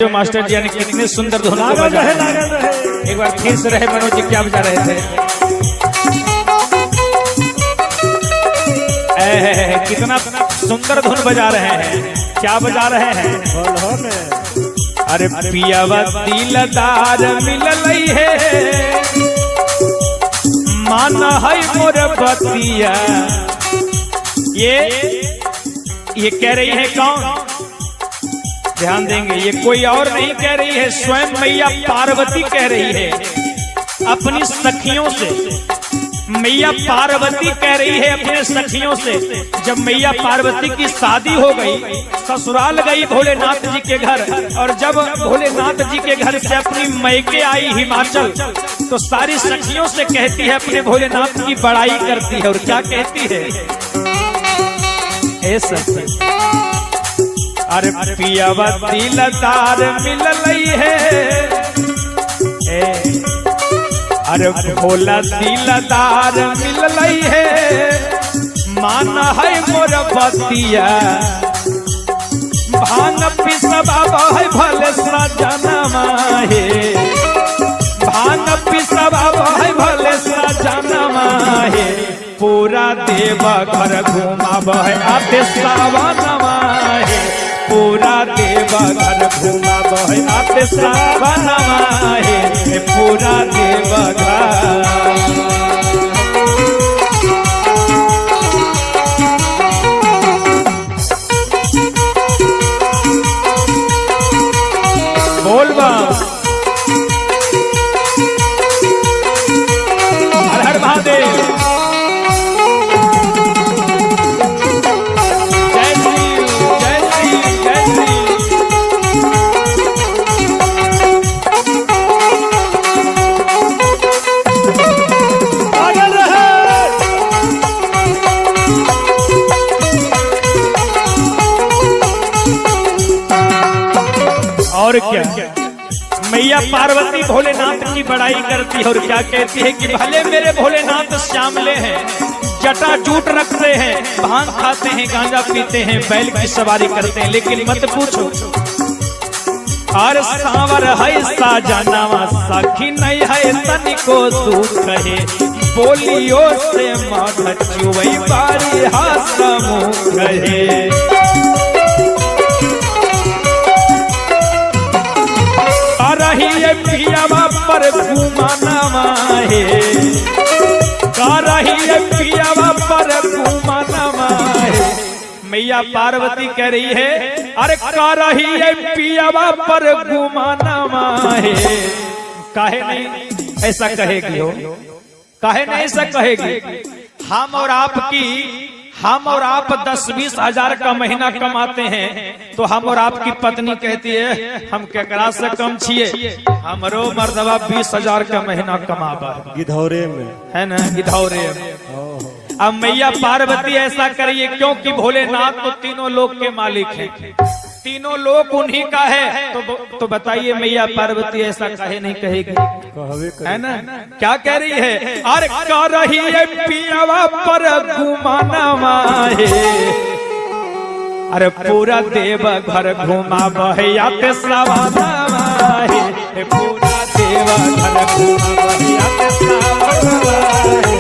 Banjo master जी यानी कितने सुंदर धुन बजा रहे हैं। एक बार फिर से रहे मनोज जी क्या बजा रहे थे, कितना सुंदर धुन बजा रहे हैं, क्या बजा रहे हैं। अरे पियावा दिलदार मिललई है, माना है मोर बतिया। ये कह रही है कौन, ध्यान देंगे, ये कोई और नहीं कह रही है, स्वयं मैया पार्वती कह रही है अपनी सखियों से। मैया पार्वती कह रही है अपने सखियों से, जब मैया पार्वती की शादी हो गई, ससुराल गई भोलेनाथ जी के घर, और जब भोलेनाथ जी के घर से अपनी मैके आई हिमाचल, तो सारी सखियों से कहती है, अपने भोलेनाथ की बड़ाई करती है। और क्या कहती है, अरे पियावा दिलदार मिललई है, अरे भोला दिलदार मिललई है, माना है मोर बतिया। भांग पिसबा है भले सजनमा है, भांग पिसबा है भले सजनमा है, पूरा देवा घर घुमाब है आते सावनमा है, पूरा देवा घर घुमाब है आते सावनमा है, पूरा देवा घर। बोल बा हर हर महादेव, जय श्री जय श्री जय श्री। और क्या, मैया पार्वती भोलेनाथ की बड़ाई करती है, और क्या कहती है कि भले मेरे भोलेनाथ श्यामले हैं, जटा जूट रखते हैं, भांग खाते हैं, गांजा पीते हैं, बैल की सवारी करते हैं, लेकिन मत पूछो। और सांवर है साजनावा सखी नहीं है तनिको दुख है, बोलियो से माथा चुवई बारी हसमुख है। रही है पियावा पर घुमाना है, का रही है पियावा पर घुमाना है। मैया पार्वती कह रही है, अरे का रही है पियावा पर घुमाना है। काहे नहीं ऐसा कहेगी हो, काहे नहीं ऐसा कहेगी। हम और आप 10-20 हजार का महीना कमाते हैं, तो हम और आपकी पत्नी कहती है हम केकरा से कम छिए, हमरो मर्दवा 20 हजार का महीना कमाबा गिधौरे में, है ना, गिधौरे में। अब मैया पार्वती ऐसा करिए, क्योंकि भोलेनाथ तो तीनों लोक के मालिक हैं, तीनों लोक उन्हीं का है, तो बताइए मैया पार्वती ऐसा कहे नहीं कहेगी, है ना। क्या कह रही है, अरे का रही है पियावा पर घुमाना है, अरे पूरा देव घर घुमाब है या पे सवाना है, पूरा देव घर घुमाब है या पे सवाना है।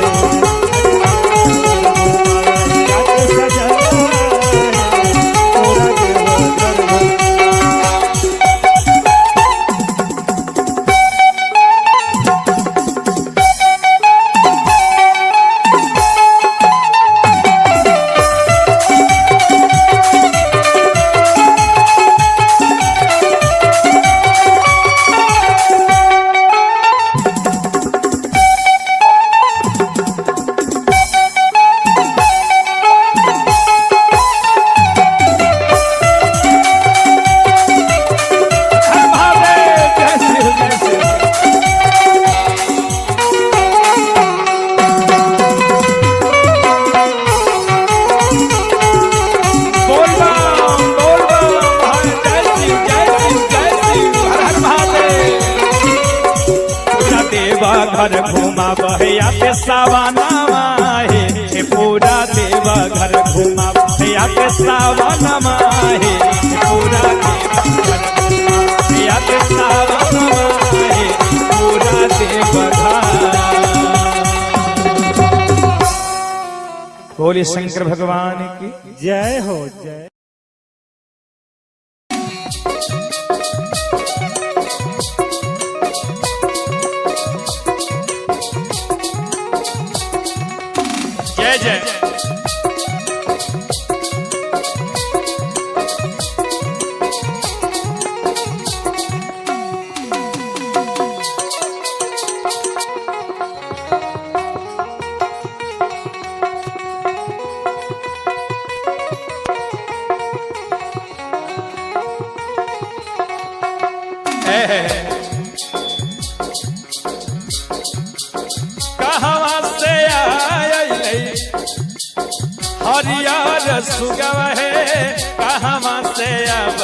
घर घुमा बहया पे सावनमा है, पूरा देवा घर घुमा बहया पे सावनमा है, पूरा देवा घर घुमा बोले शंकर भगवान की जय हो जय। जय जय। कहाँ से आए हरियर सुगव है, कहाँ से अब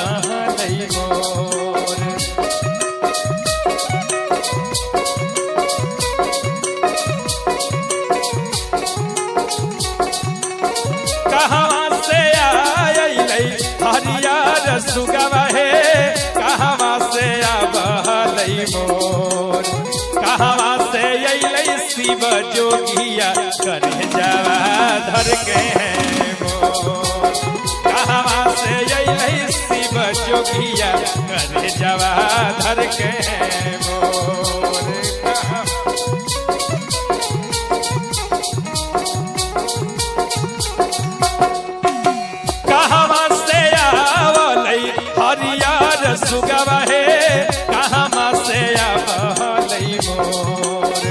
मोर। कहाँ से आए हरियर सुगव है, कहाँ से अब मोर। कहाँ से अइलै शिव जोगिया करे जावा धर के हैं मोर। कहाँ से अइलै शिव जोगिया करे जावा धर के हैं मोर। कहाँ से आवलै हरियर सुगव है, कहाँ से आवलै मोर।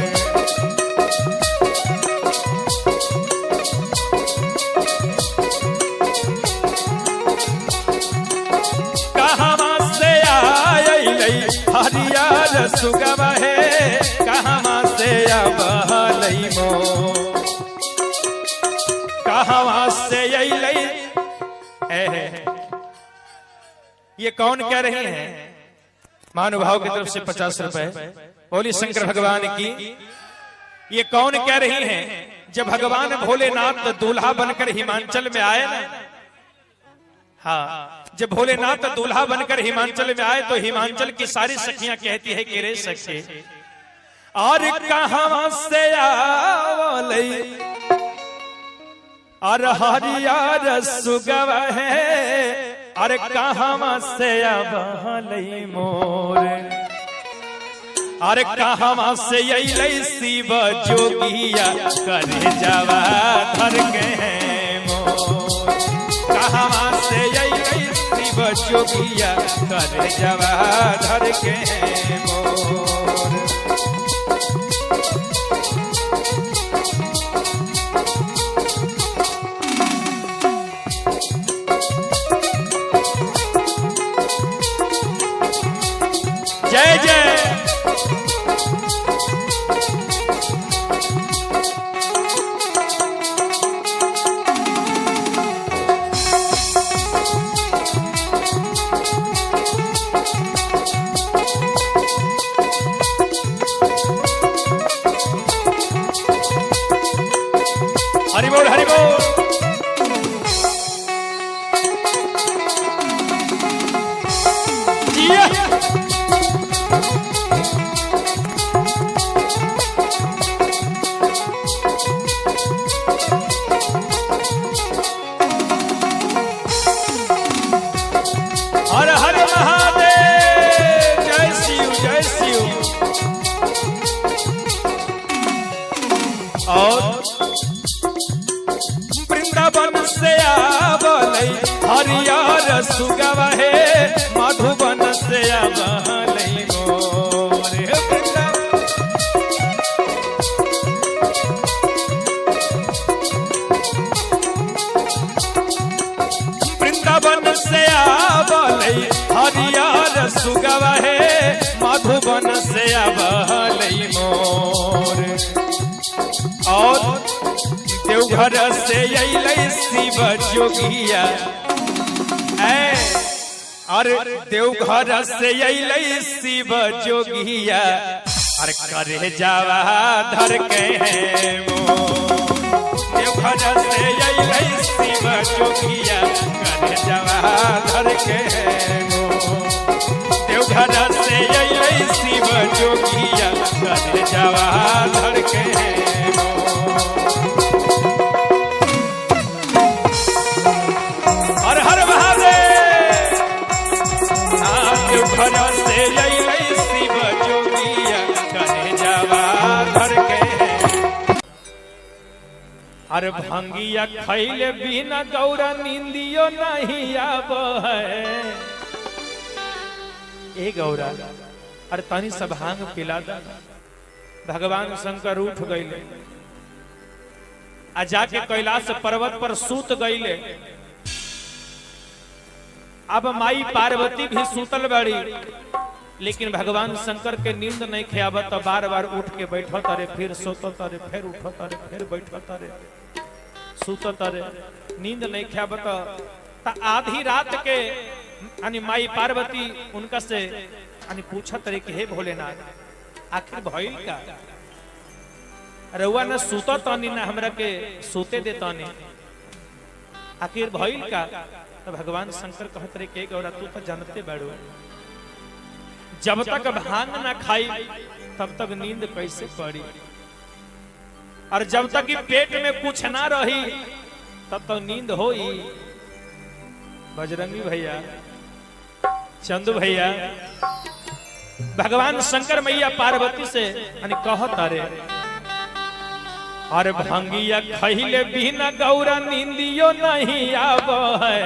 कहाँ से आइलै हरियर सुगव है, कहाँ से आवलै मोर। कहाँ से अइलै ये कौन कह रहे हैं? महानुभाव की तरफ से 50 रुपए। बोली शंकर भगवान की। ये कौन कह रही हैं? जब भगवान भोलेनाथ दूल्हा बनकर हिमांचल में आए ना, हाँ, जब भोलेनाथ दूल्हा बनकर हिमांचल में आए तो हिमांचल की सारी सखियां कहती है कि रे सखी और कहाँ से आवलै और हरियर सुगव है, अरे कहाँ से आवलै मोर। अरे कहाँ से अइलै शिव जोगिया करे जावा धर के हैं मोर। कहाँ से अइलै शिव जोगिया करे जावा धर के हैं मोर। जय जय। हरि बोल हरि बोल। हर हर महादेव। जय शिव जय शिव। और वृंदावन से आवलै हरियर सुगव है, मधुबन से आवलै मोर। वृंदावन से आवलै हरियर सुगव है, मधुबन से आवलै मोर। और देवघर से अइलै शिव जोगिया, अरे देवघर से अइलै शिव जोगिया, अरे करे जावा धर के हैं मोर। देवघर से अइलै शिव जोगिया करे जावा धर के हैं मोर। देवघर से अइलै शिव जोगिया करे जावा धर के हैं मोर। देवघर से अइलै शिव जोगिया करे जावा घर के। अरे भंगिया खैले बिना गौरा नींदियो नहीं आब है। ए गौरा अरे तनी सब भांग पिला दा। भगवान शंकर उठ गईले आ जाके कैलाश पर्वत पर सूत गईले। अब माई पार्वती भी सूतल बड़ी, लेकिन भगवान शंकर के नींद नहीं खेआबत तो बार बार उठ के बैठत रे, फिर सोतत रे, फिर उठत रे, फिर बैठत रे, सूतत रे, नींद नहीं खेआबत। त आधी रात के यानी माई पार्वती उनका से यानी पूछत रे कि हे भोलेनाथ आखिर भइल का? रउआ न सूता तानी न हमरा के सूते दे तानी, आखिर भइल का? तो भगवान शंकर कहत रे के गौरा तू तो जानते बाड़ू जब तक भांग ना खाई तब तक नींद कैसे पड़ी, और जब तक कि पेट में कुछ ना रही तब तक नींद होई। बजरंगी भैया, चंदू भैया, भगवान शंकर मैया पार्वती से कहत रे अरे भंगिया खैले बिना गौरा नींदियो नहीं आब है।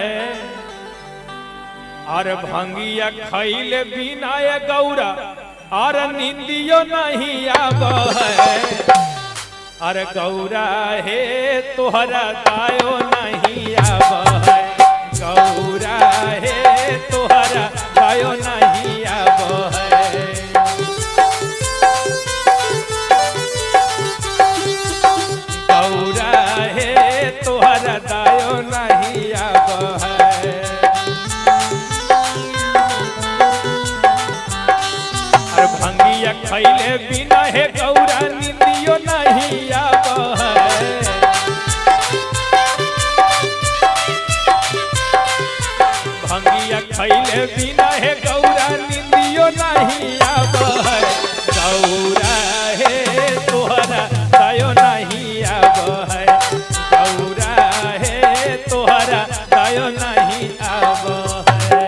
अरे भंगिया खैले बिना ये गौरा और नींदियो नहीं आब है। अरे गौरा हे तोहरा दायो नहीं आब है। गौरा हे तोहरा दायो नहीं आब है। गौरा हे तोहरा दायो नहीं आब है। अरे भंगिया खैले बिना हे गौरा नींदियो नहीं आब है। भंगिया खैले बिना हे गौरा नींदियो नहीं आब है। गौरा हे तोहरा दायो नहीं आब है। गौरा हे तोहरा दायो नहीं आब है।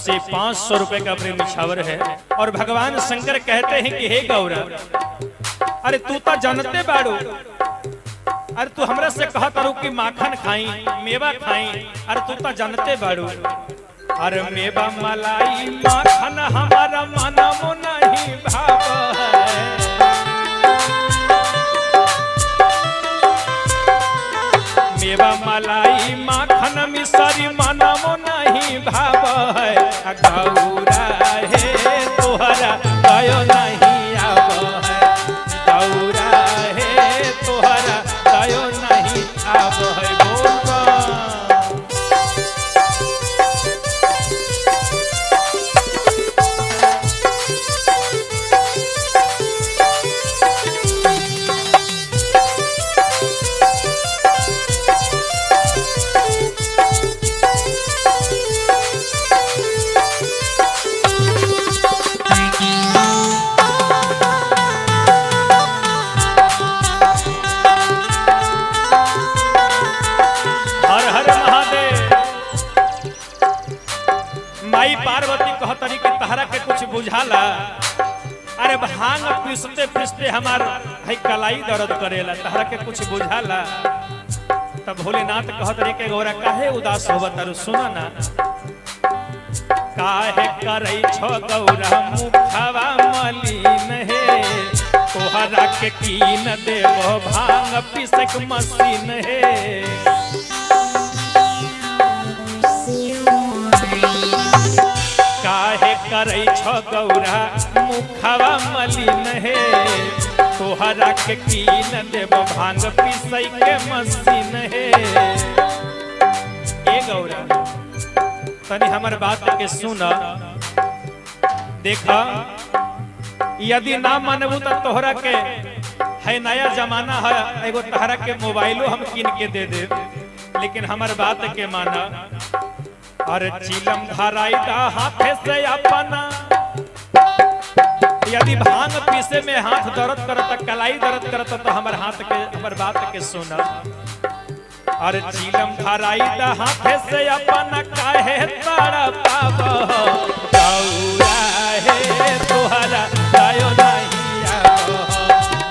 से 500 रुपए का प्रेम निछावर है। और भगवान शंकर कहते हैं कि हे गौरा अरे तू तो जानते बाड़ू, अरे तू हमरा से कहा करू कि माखन खाई मेवा खाई, अरे तू तो जानते बाड़ू अरे मेवा मलाई माखन हमारा मनमो नहीं भाव है। मेवा मलाई माखन मिसरी मनमो नहीं भाव है। गौरा हे तोहरा दायो नहीं आब है। गौरा हे तोहरा दायो नहीं आब है। माई पार्वती कहतरी कि तहरा के कुछ बुझाला? अरे भांग पीसते पीसते हमार है कलाई दर्द करेला, तहरा के कुछ बुझाला? तब भोलेनाथ कहतरी के गौरा काहे उदास होबत तारू? सुना ना काहे करई छो गौरा मुखवा मलिन हे। तोहरा के कीन देबो भांग पीसक मशीन हे। काहे करई छो गौरा मुखवा मलिन हे। तोहरा के कीन देबो भांग पीसई के मशीन हे। ए गौरा तनी हमर बात के सुन। देखा यदि ना मानबू तो तोहरा के है नया जमाना है, एगो तहरा के मोबाइलो हम किन के दे दे, लेकिन हमार बात के माना। और चिलम धराई दा हाथे से अपना, यदि भांग पीसे में हाथ दर्द करता, कलाई दर्द करता, तो हमार हाथ के हमार बात के सुना। और चिलम धराई दा हाथे से अपना काहे तड़पाव, गौरा हे तोहरा दायो नहीं आवो,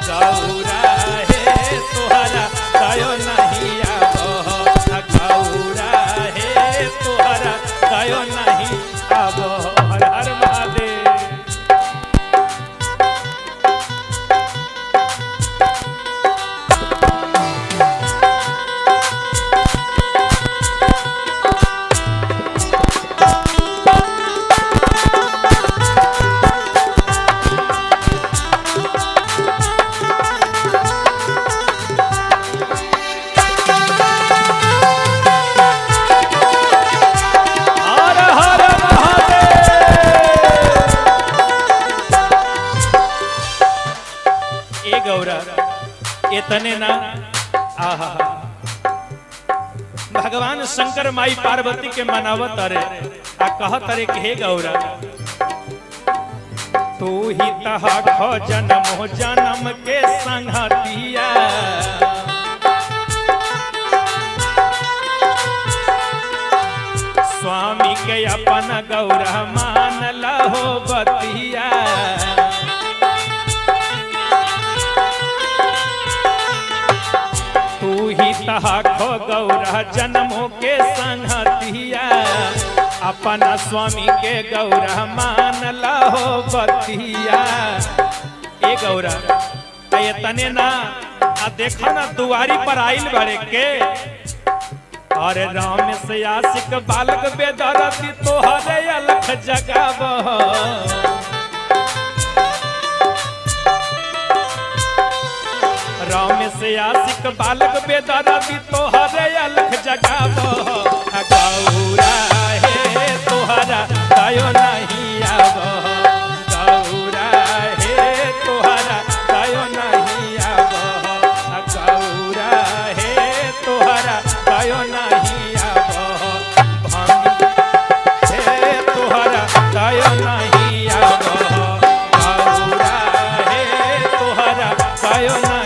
गौरा हे तोहरा दायो नहीं आवो, गौरा हे तोहरा दायो नहीं आवो। हर हर महादेव। इतने ना आहा भगवान शंकर माई पार्वती के मनावत अरे आ कहत अरे कि हे गौरा तू ही तहा खो जन्म जन्म के संगतिया, स्वामी के अपन गौरा मान लहो बतिया। तहा खो गौरा जन्मों के संगतिया, अपना स्वामी के गौरा मान लहो बतिया। ए गौरा ये तने ना देखा ना दुआरी पर आइल बड़े के, और राम से आशिक बालक बेदरती तोहरे अलख जगाव, राम से आशिक बालक बेदरती तोहरे अलख जगावो, गौरा हे तोहरा दायो नहीं आवो, गौरा हे तोहरा दायो नहीं आवो, गौरा हे तोहरा दायो नहीं आवो, भांगी हे तोहरा दायो नहीं आवो, गौरा हे तोहरा दायो नहीं।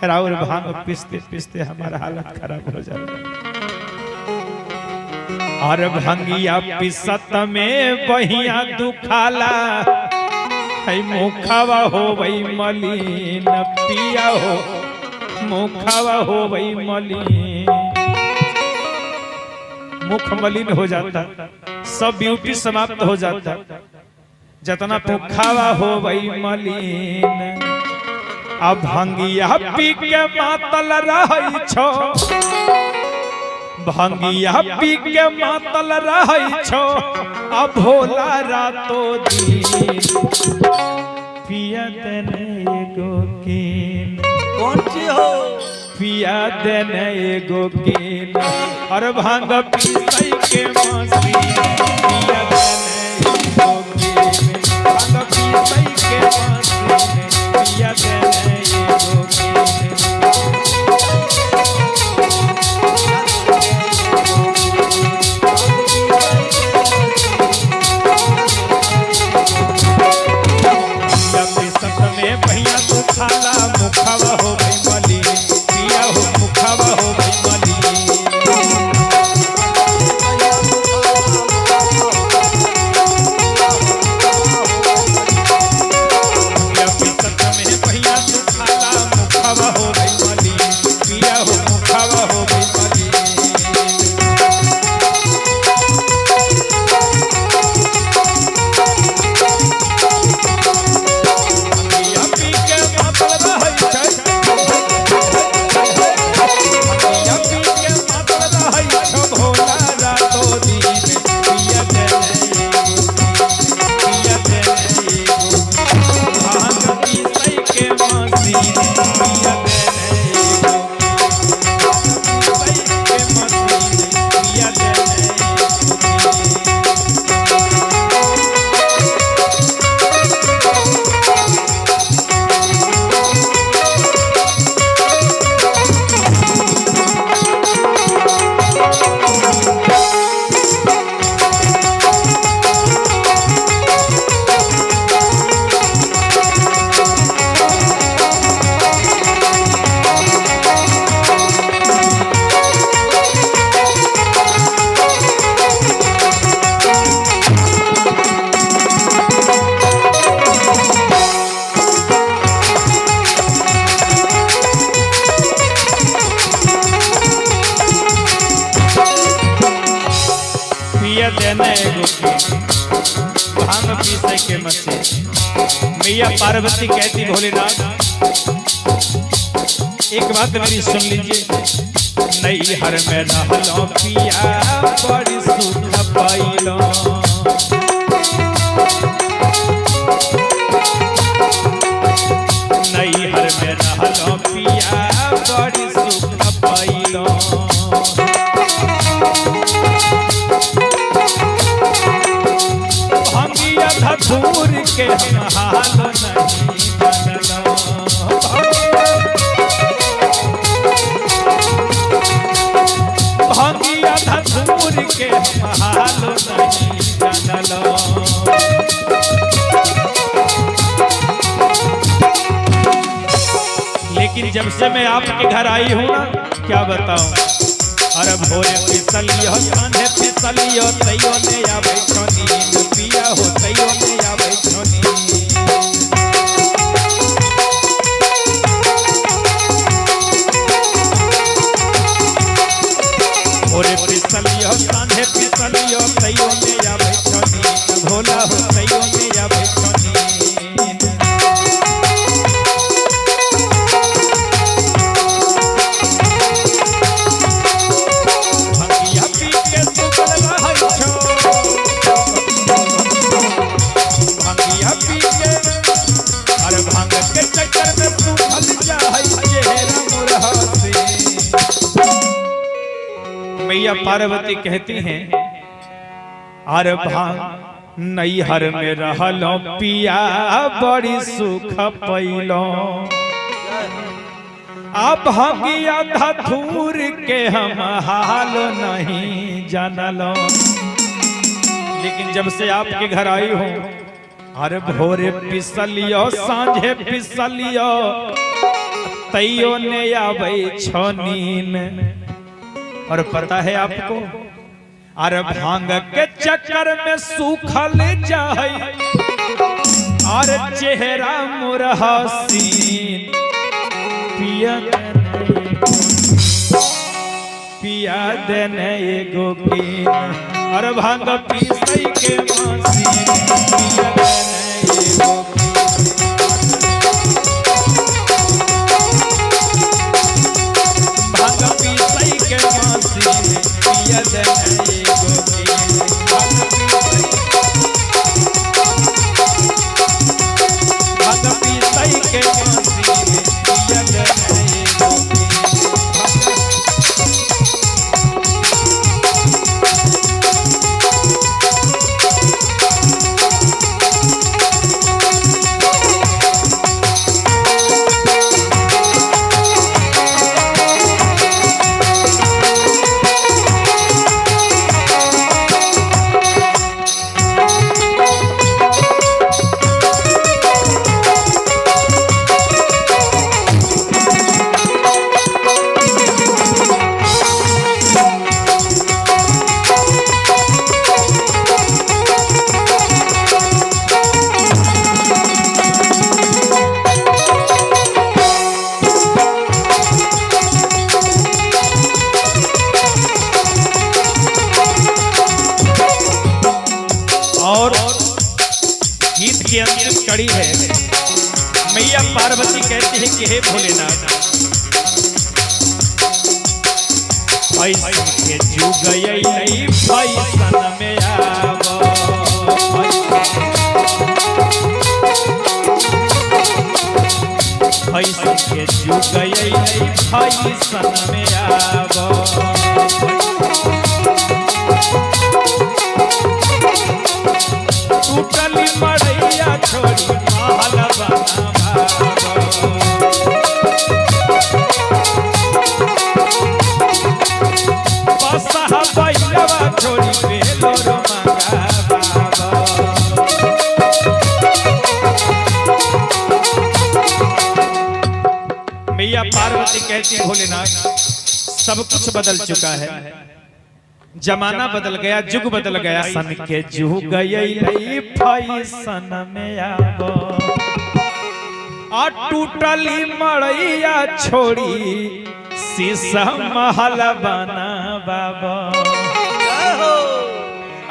राउर भांग पिसते पिसते हमारा हालत खराब हो जाता, और भंगिया पिसत में बहिया दुखाला, है मुखावा हो वही मलिन, पिया हो मुखावा हो वही मलिन, मुख मलिन हो जाता, सब ब्यूटी समाप्त हो जाता, जतना मुखावा हो वही मलिन। अब भंगिया पी के मातल रही छो, भंगिया पी के मातल रही छो, अब भोला रातो दिन पिया देने एगो कीन, कौन सी हो पिया देने एगो कीन, और भांग पीसई के मसीन, पिया देने एगो कीन, भांग पीसई के मसीन, पिया देने एगो कीन। भैया तू खाला मुखावा हो गई मलिन, पिया हो मुखावा हो गई मलिन। पीसे के मसे। मैया पार्वती कहती भोलेनाथ एक बात मेरी सुन लीजिए, नई हर में रहलो पिया बड़ी सुख पाइलो। नई हर में रहलो पिया बड़ी सुख पाइलो। भंगिया धतूर के हम हाल नहीं जानलो। भंगिया धतूर के हम हाल नहीं जानलो। लेकिन जब से मैं आपके घर आई हूँ ना, क्या बताऊं, अरे भोरे फिसलियो सांझे फिसलियो तैयो ने आवे छोनी पिया हो तैयो ने आवे छोनी। भोरे फिसलियो सांझे फिसलियो तैयो ने आवे छोनी भोला हो तैयो ने आवे छोनी। मैया पार्वती कहती हैं अरे भांग नई हर में रहलो पिया बड़ी सुख पैलो। अब भंगिया धतूर के हम हाल नहीं जानलो। लेकिन जब से आपके घर आई हूँ, अरे भोरे पिसलियो सांझे पिसलियो तैयो ने आवे छोनीन। और पता है आपको, अरे भांग के चक्कर में सूखल जाए और चेहरा मोर हसीन। पिया देने एगो कीन। अरे भांग पीसई के मसीन पिया देने एगो भांग पीसई के मसीन पिया देने एगो कीन। भांग पीसई के मसीन पिया देने एगो की अंतिम कड़ी है। मैया पार्वती कहती है कि हे भोलेनाथ पैसा के जुग नहीं पैसा में आवो। पैसा के जुग नहीं पैसा में आवो। टूटली मड़ैया छोड़ी महल बनावा। बसहा बैलवा छोड़ी बेलोर मंगावा। मैया पार्वती कहती भोलेनाथ सब कुछ बदल चुका है, जमाना बदल गया, जुग बदल गया। सन के जुग फैसन में आवो। आ टूटली मड़ैया छोड़ी शीशा महल बनावा।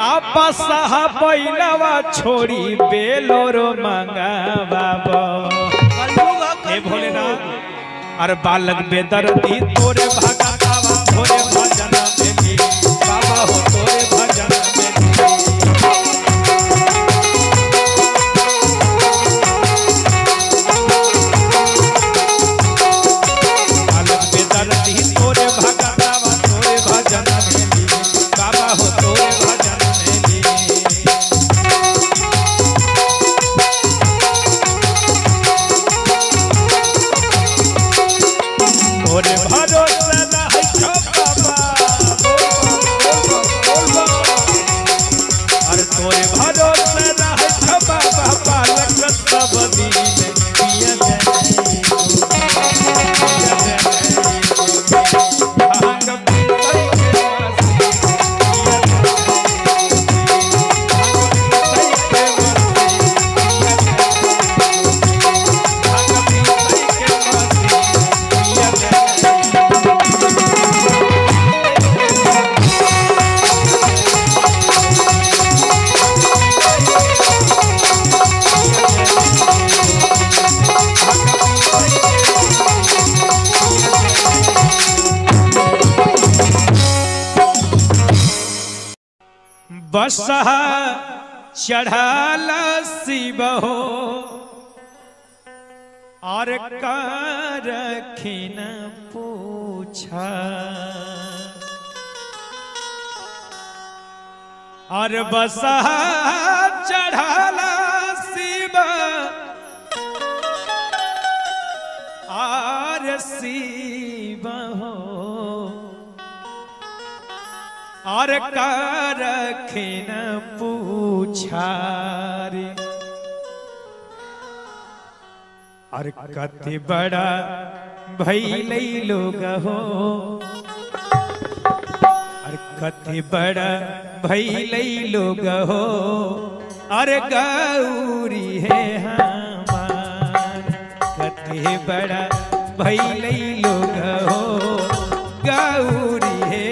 आ आपा साहा बैलवा छोड़ी बेलोरो मंगा बाबा हे भोलेनाथ अरे बालक बेदर्दी तोरे भगतावा तोरे भजन में भी बाबा हो तोरे भजन में भी बालक बेदर्दी तोरे भगतावा तोरे भजन में भी बाबा हो तोरे भजन में भी तोरे भरोसे रहे छो बाबा अरे तोरे भरोसे रहे छो बाबा बालक सब दिन पिया बसहा चढ़ाला शिव हो और रखिन पूछा और बसहा चढ़ाला शिव और शिव हो और रखिन पूछारी और कति बड़ा भइल लोग हो और कति बड़ा भइल लोग हो और गौरी है हमार कति बड़ा भइल लोग हो गौरी है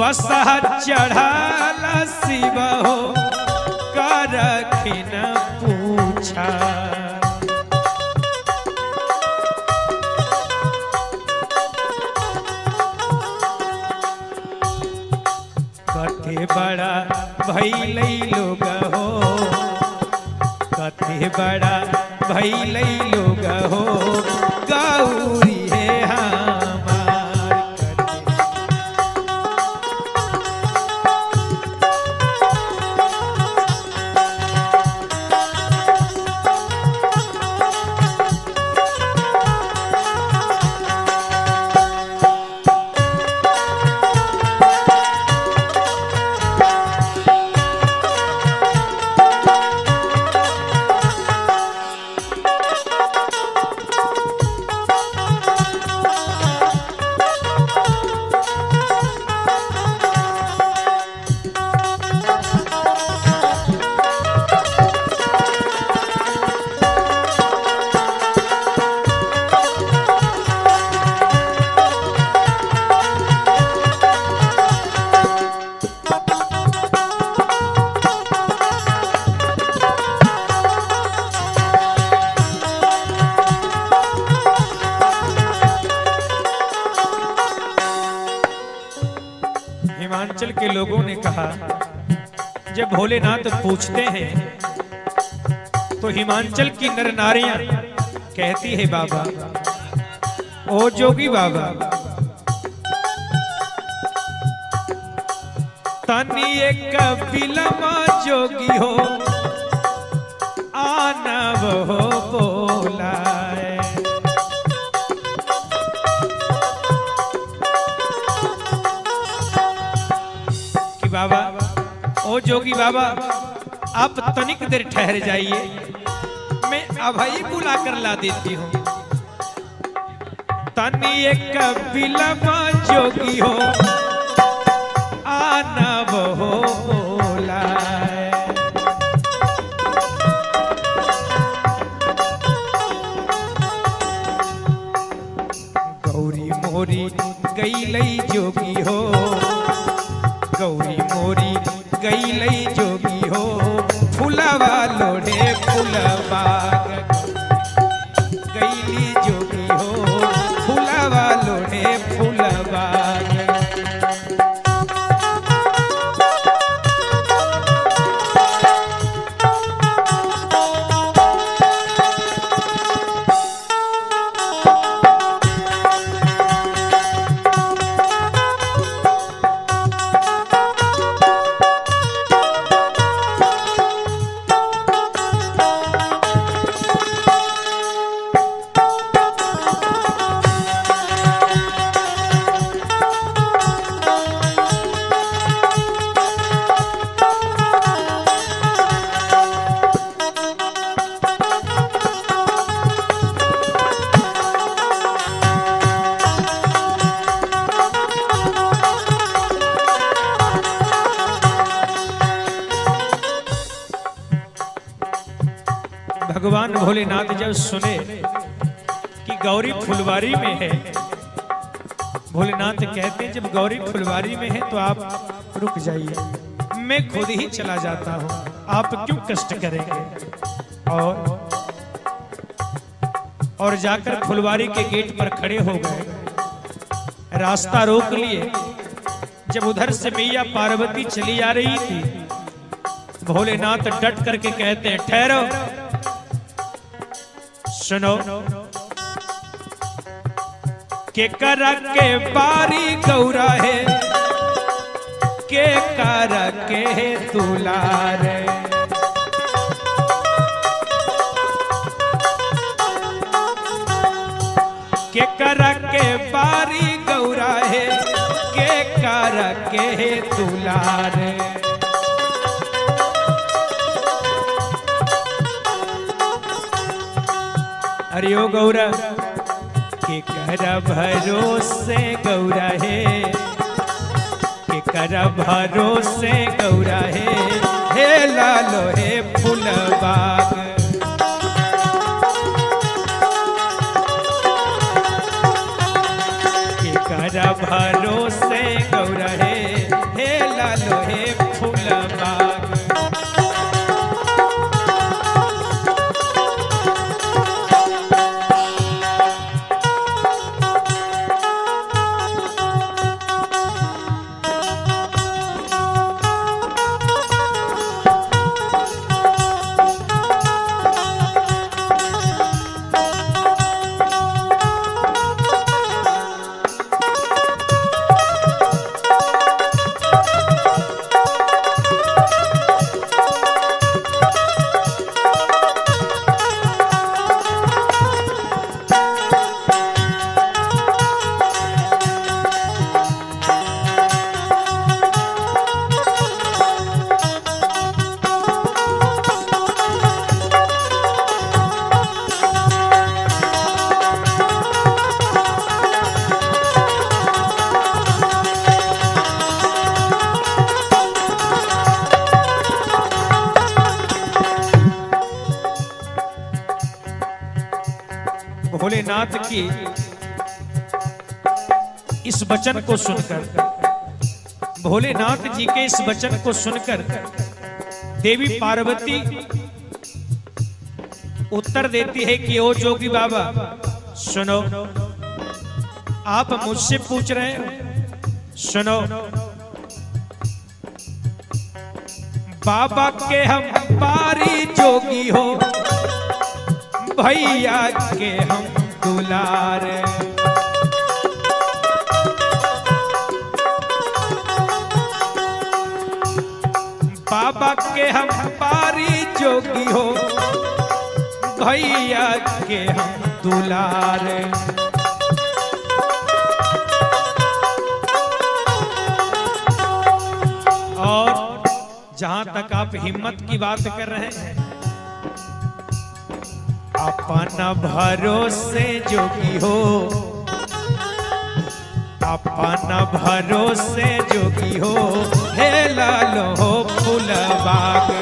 बसहा चढ़ाला शिव हो रखिन पूछा कथे बड़ा भइल लोग हो कथे बड़ा भइल लोग हो गौरी है हिमाचल के लोगों ने कहा जब भोलेनाथ पूछते हैं तो हिमाचल की नर नारियां कहती है बाबा ओ जोगी बाबा तनी एक बिलमा जोगी हो आनव हो बोलाए बाबा ओ जोगी बाबा आप तनिक देर ठहर जाइए मैं अभई बुला कर ला देती हूँ तनी एक बिलमा जोगी हो आनव हो बोलाए गौरी मोरी गई लई जोगी हो गईलई जोगी हो फुलवा लोढ़े फुलबाग गईली जोगी हो फुलवा लोढ़े फुलबाग। भगवान भोलेनाथ जब सुने कि गौरी फुलवारी में है, भोलेनाथ कहते हैं जब गौरी फुलवारी में है तो आप रुक जाइए, मैं खुद ही चला जाता हूं, आप क्यों कष्ट करेंगे। और जाकर फुलवारी के गेट पर खड़े हो गए, रास्ता रोक लिए। जब उधर से मैया पार्वती चली आ रही थी, भोलेनाथ डट करके कहते हैं ठहरो, सुनो, के करा के बारी गौरा है, के करा के दुलार है, के करा के बारी गौरा है, के करा के दुलार है। अरे ओ गौरा के करा भरोसे गौरा है, के करा भरोसे गौरा है, हे लालो हे फुलबाग के करा भरोसे गौरा है, हे लालो हे फुलबाग। भोलेनाथ की इस वचन को सुनकर, भोलेनाथ जी के इस वचन को सुनकर देवी पार्वती उत्तर देती है कि ओ जोगी बाबा सुनो, आप मुझसे पूछ रहे हैं, सुनो, बाबा के हम बारी जोगी हो, भैया के हम दुलार, बाबा के हम बारी जोगी हो, भैया के हम दुलार। और जहां तक आप हिम्मत की बात कर रहे हैं, अपना भरोसे जोगी हो, अपना भरोसे जोगी हो, हे लालो हो फुलबाग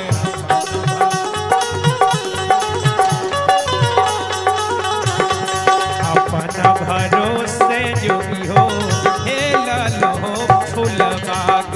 अपना भरोसे जोगी हो, हे लालो हो फुलबाग।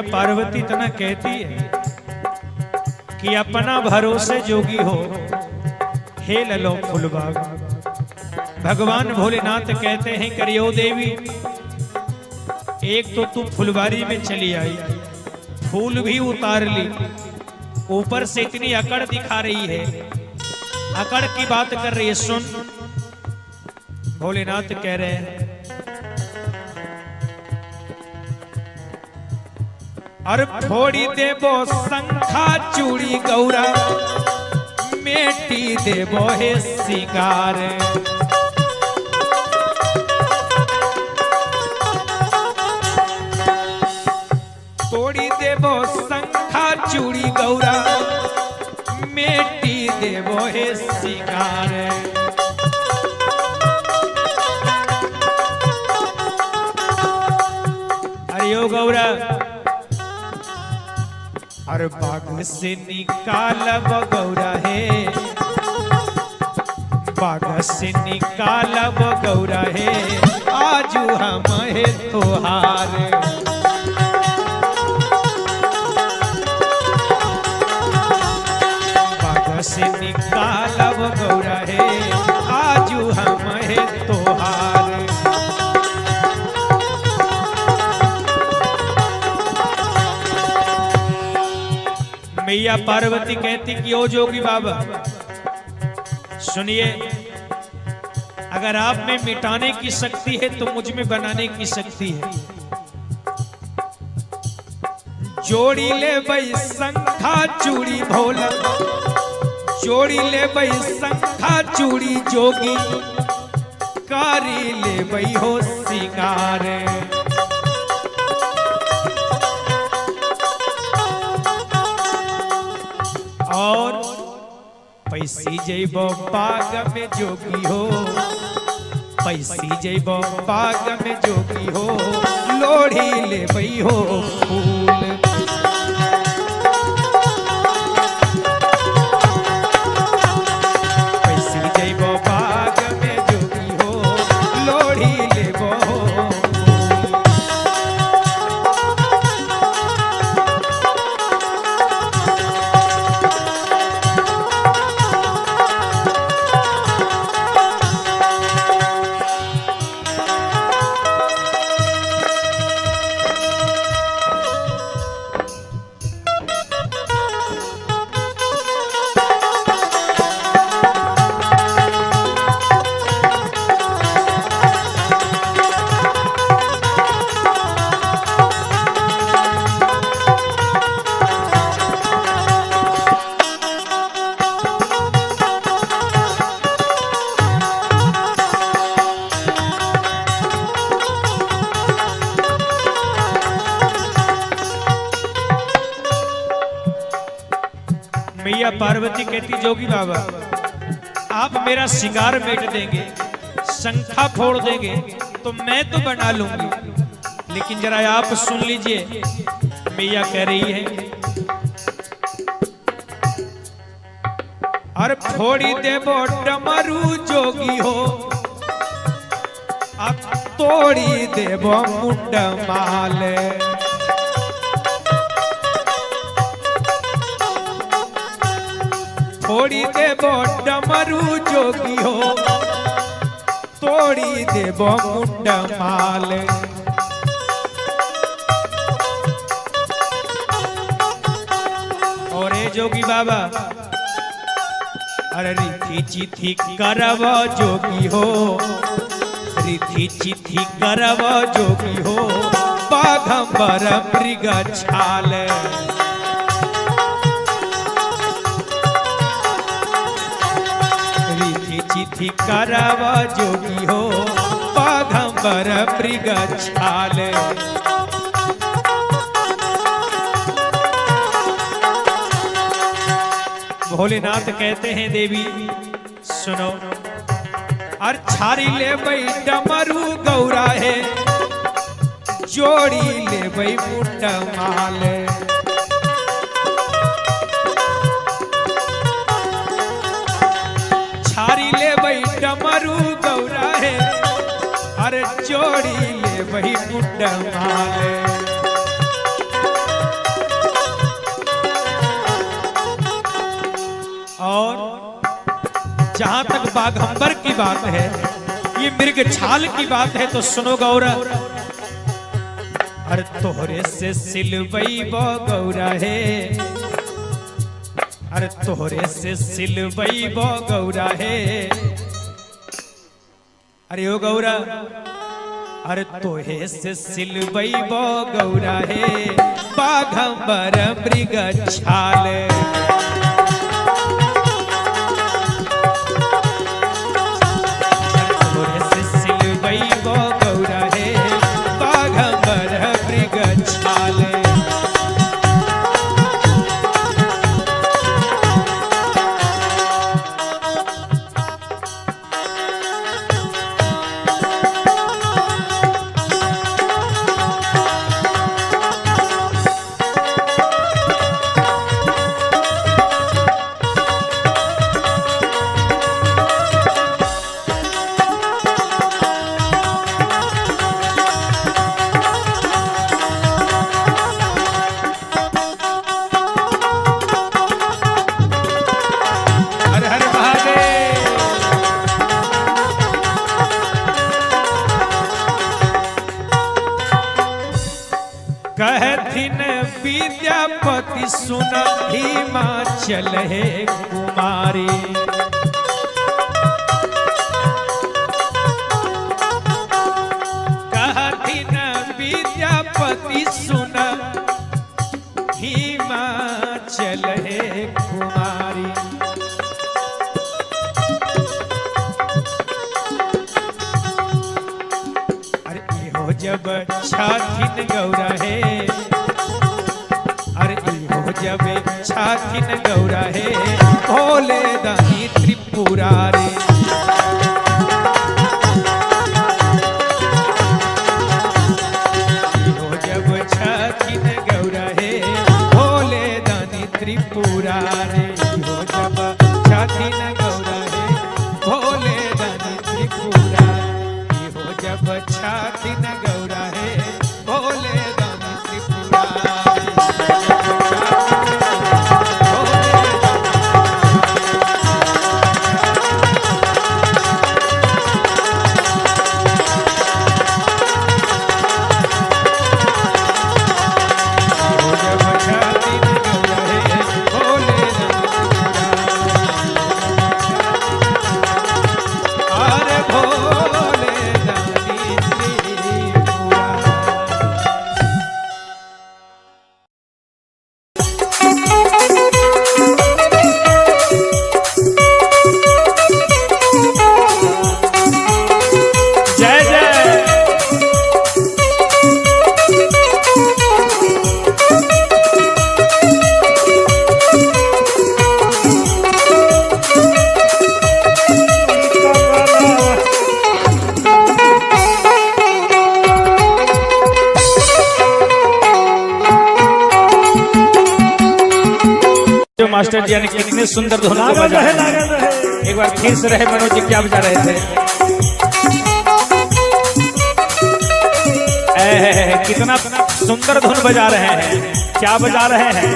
मैया पार्वती इतना कहती है कि अपना भरोसे जोगी हो हे ललो फुलबाग। भगवान भोलेनाथ कहते हैं करियो देवी, एक तो तू फुलबारी में चली आई, फूल भी उतार ली, ऊपर से इतनी अकड़ दिखा रही है, अकड़ की बात कर रही है। सुन, भोलेनाथ कह रहे हैं और फोड़ी देबो शंखा चूड़ी गौरा, मेटी देबो हे सिंगार। तोड़ी देबो शंखा चूड़ी गौरा, मेटी देबो हे सिंगार। अरे ओ गौरा, और बाग से निकालब गौरा है, बाग से निकालब गौरा है, आजू हम है तोहार। बाग से निकालब गौरा है, आजू हम है तोहार। मैया पार्वती कहती कि ओ जोगी बाबा सुनिए, अगर आप में मिटाने की शक्ति है तो मुझ में बनाने की शक्ति है। जोड़ी ले भाई शंखा चूड़ी भोला, जोड़ी ले भाई शंखा चूड़ी जोगी, कारी ले भाई हो सिंगार। और पैसी जइबो बाग में जोगी हो, पैसी जइबो बाग में जोगी हो, लोढ़ी ले बई हो फूल। पैसी जइबो बाग में जोगी हो, लोढ़ी ले बो मैया पार्वती कहती जोगी बाबा आप मेरा श्रृंगार मेट देंगे, शंखा फोड़ देंगे तो मैं तो बना लूंगी, लेकिन जरा आप सुन लीजिए। मैया कह रही है और फोड़ी देबो डमरू जोगी हो, अब तोड़ी देबो मुंड माल। तोड़ी देबो डमरू जोगी हो, तोड़ी देबो मुंड माल। और ए जोगी बाबा अरे रिथी चिथी करब जोगी हो, रिथी चिथी करब जोगी हो, बाघंबर मृग छाल। चिथी करब जोगी हो, बाघंबर मृग छाल। भोलेनाथ कहते हैं देवी सुनो, और छारी ले बई डमरू गौरा है, जोड़ी ले बई मुंड माल। छारी ले बई डमरू गौरा है, अरे जोड़ी ले बई मुंड माल। जहां तक बाघंबर की बात है, ये मृग छाल की बात है, तो सुनो गौरा। अरे तोहरे से सिलवई बो गौरा है, अरे तोहरे से सिलवई बो गौरा है। अरे ओ गौरा, अरे तोहे से सिलवई बो गौरा है, बाघंबर मृग छाल। तोहे से सिलवई बो गौरा है, बाघंबर मृग छाल। कहथिन विद्यापति सुन हिमाचल है कुमारी। कहथिन विद्यापति सुन हिमाचल है कुमारी। जब छाथिन गौरा है, अरे इहो जब छाथिन गौरा है, भोले दानी त्रिपुरारी। इहो जब छाथिन गौरा है, भोले दानी त्रिपुरारी। इहो जब छाथिन गौरा है, भोले दानी त्रिपुरारी। इहो जब छाथिन गौरा है, भोले दानी त्रिपुरारी। मास्टर जी ने कितने सुंदर धुन को बजाया। एक बार फिर से रहे मनोज जी, क्या बजा रहे थे? कितना सुंदर धुन बजा रहे हैं, क्या बजा रहे हैं?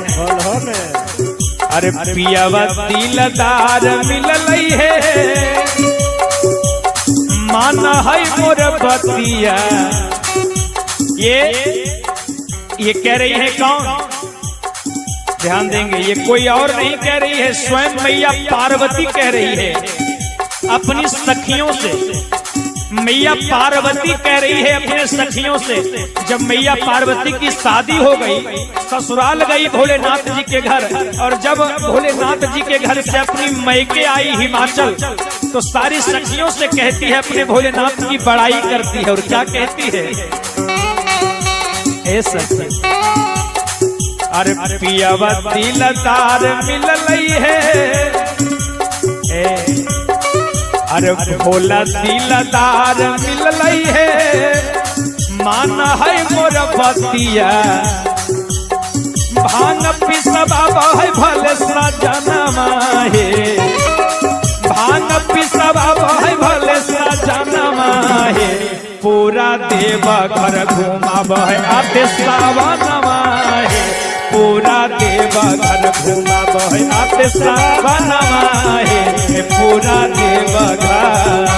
अरे पियावा दिलदार मिललई है, माना है मोर बतिया। ये कह रही है कौन? ध्यान देंगे, ये कोई और नहीं कह रही है, स्वयं मैया पार्वती कह रही है अपनी सखियों से। मैया पार्वती कह रही है अपने सखियों से। जब मैया पार्वती की शादी हो गई, ससुराल गई भोलेनाथ जी के घर, और जब भोलेनाथ जी के घर से अपनी मैके आई हिमाचल, तो सारी सखियों से कहती है, अपने भोलेनाथ की बड़ाई करती है। और क्या कहती है? ए सखी, अरे पियावा दिलदार मिललई है, अरे भोला दिलदार मिललई है, माना है मोर बतिया। भांग पिसबा है भले सजनमा है, भांग पिसबा है भले सजनमा है, पूरा देव घर घुमाब है आते सावनमा है, पूरा देवघर घुमा बहियाते सावनवा हे पूरा देवघर।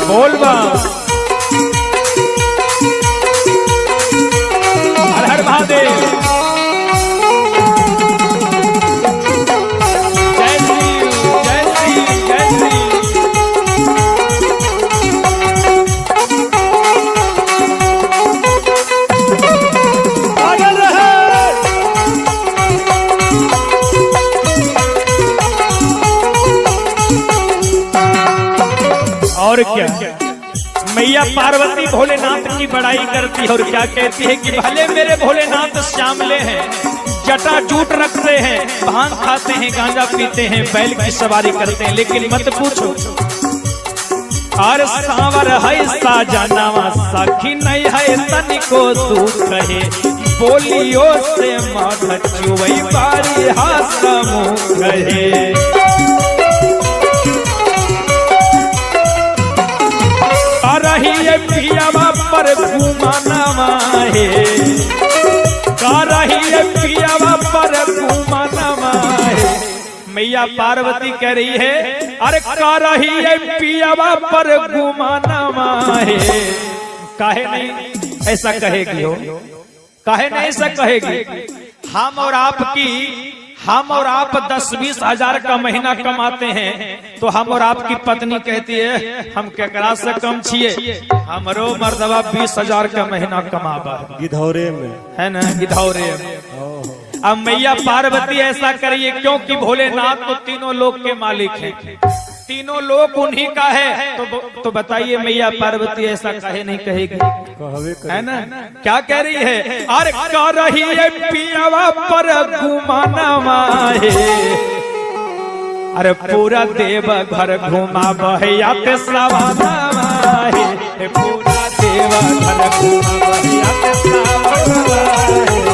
बोलबा हर हर महादेव। जय श्री जय श्री जय श्री। और क्या मैया पार्वती भोलेनाथ की बड़ाई करती है और क्या कहती है कि भले मेरे भोलेनाथ श्यामले हैं, जटा जूट रखते हैं, भांग खाते हैं, गांजा पीते हैं, बैल की सवारी करते हैं, लेकिन मत पूछो और सांवर है साजनावा सखी नहीं है तनिको दुख है, बोलियो से मत चुवई बारी हाथ मुख है। रही पियावा पर घुमानवा है, का रही पियावा पर घुमानवा है। मैया पार्वती कह रही है अरे का रही पियावा पर घुमानवा है। काहे नहीं ऐसा कहेगी हो, काहे नहीं ऐसा कहेगी। हम और आप 10-20 हजार का महीना कमाते हैं तो हम और आपकी पत्नी कहती है हम केकरा से कम छिए, हमरो मर्दवा 20 हजार का महीना कमाबा गिधौरे में है ना, गिधौरे में। अब मैया पार्वती ऐसा करिए क्योंकि भोलेनाथ तो तीनों लोक के मालिक हैं, तीनों लोक उन्हीं का है। तो बताइए मैया पार्वती ऐसा कहे नहीं कहेगी, है ना। क्या कह रही है अरे कह रही है पियावा पर घुमानवा है, अरे पूरा देवघर घुमा बहियाते सावनवा है, पूरा देवघर घुमा बहियाते सावनवा है।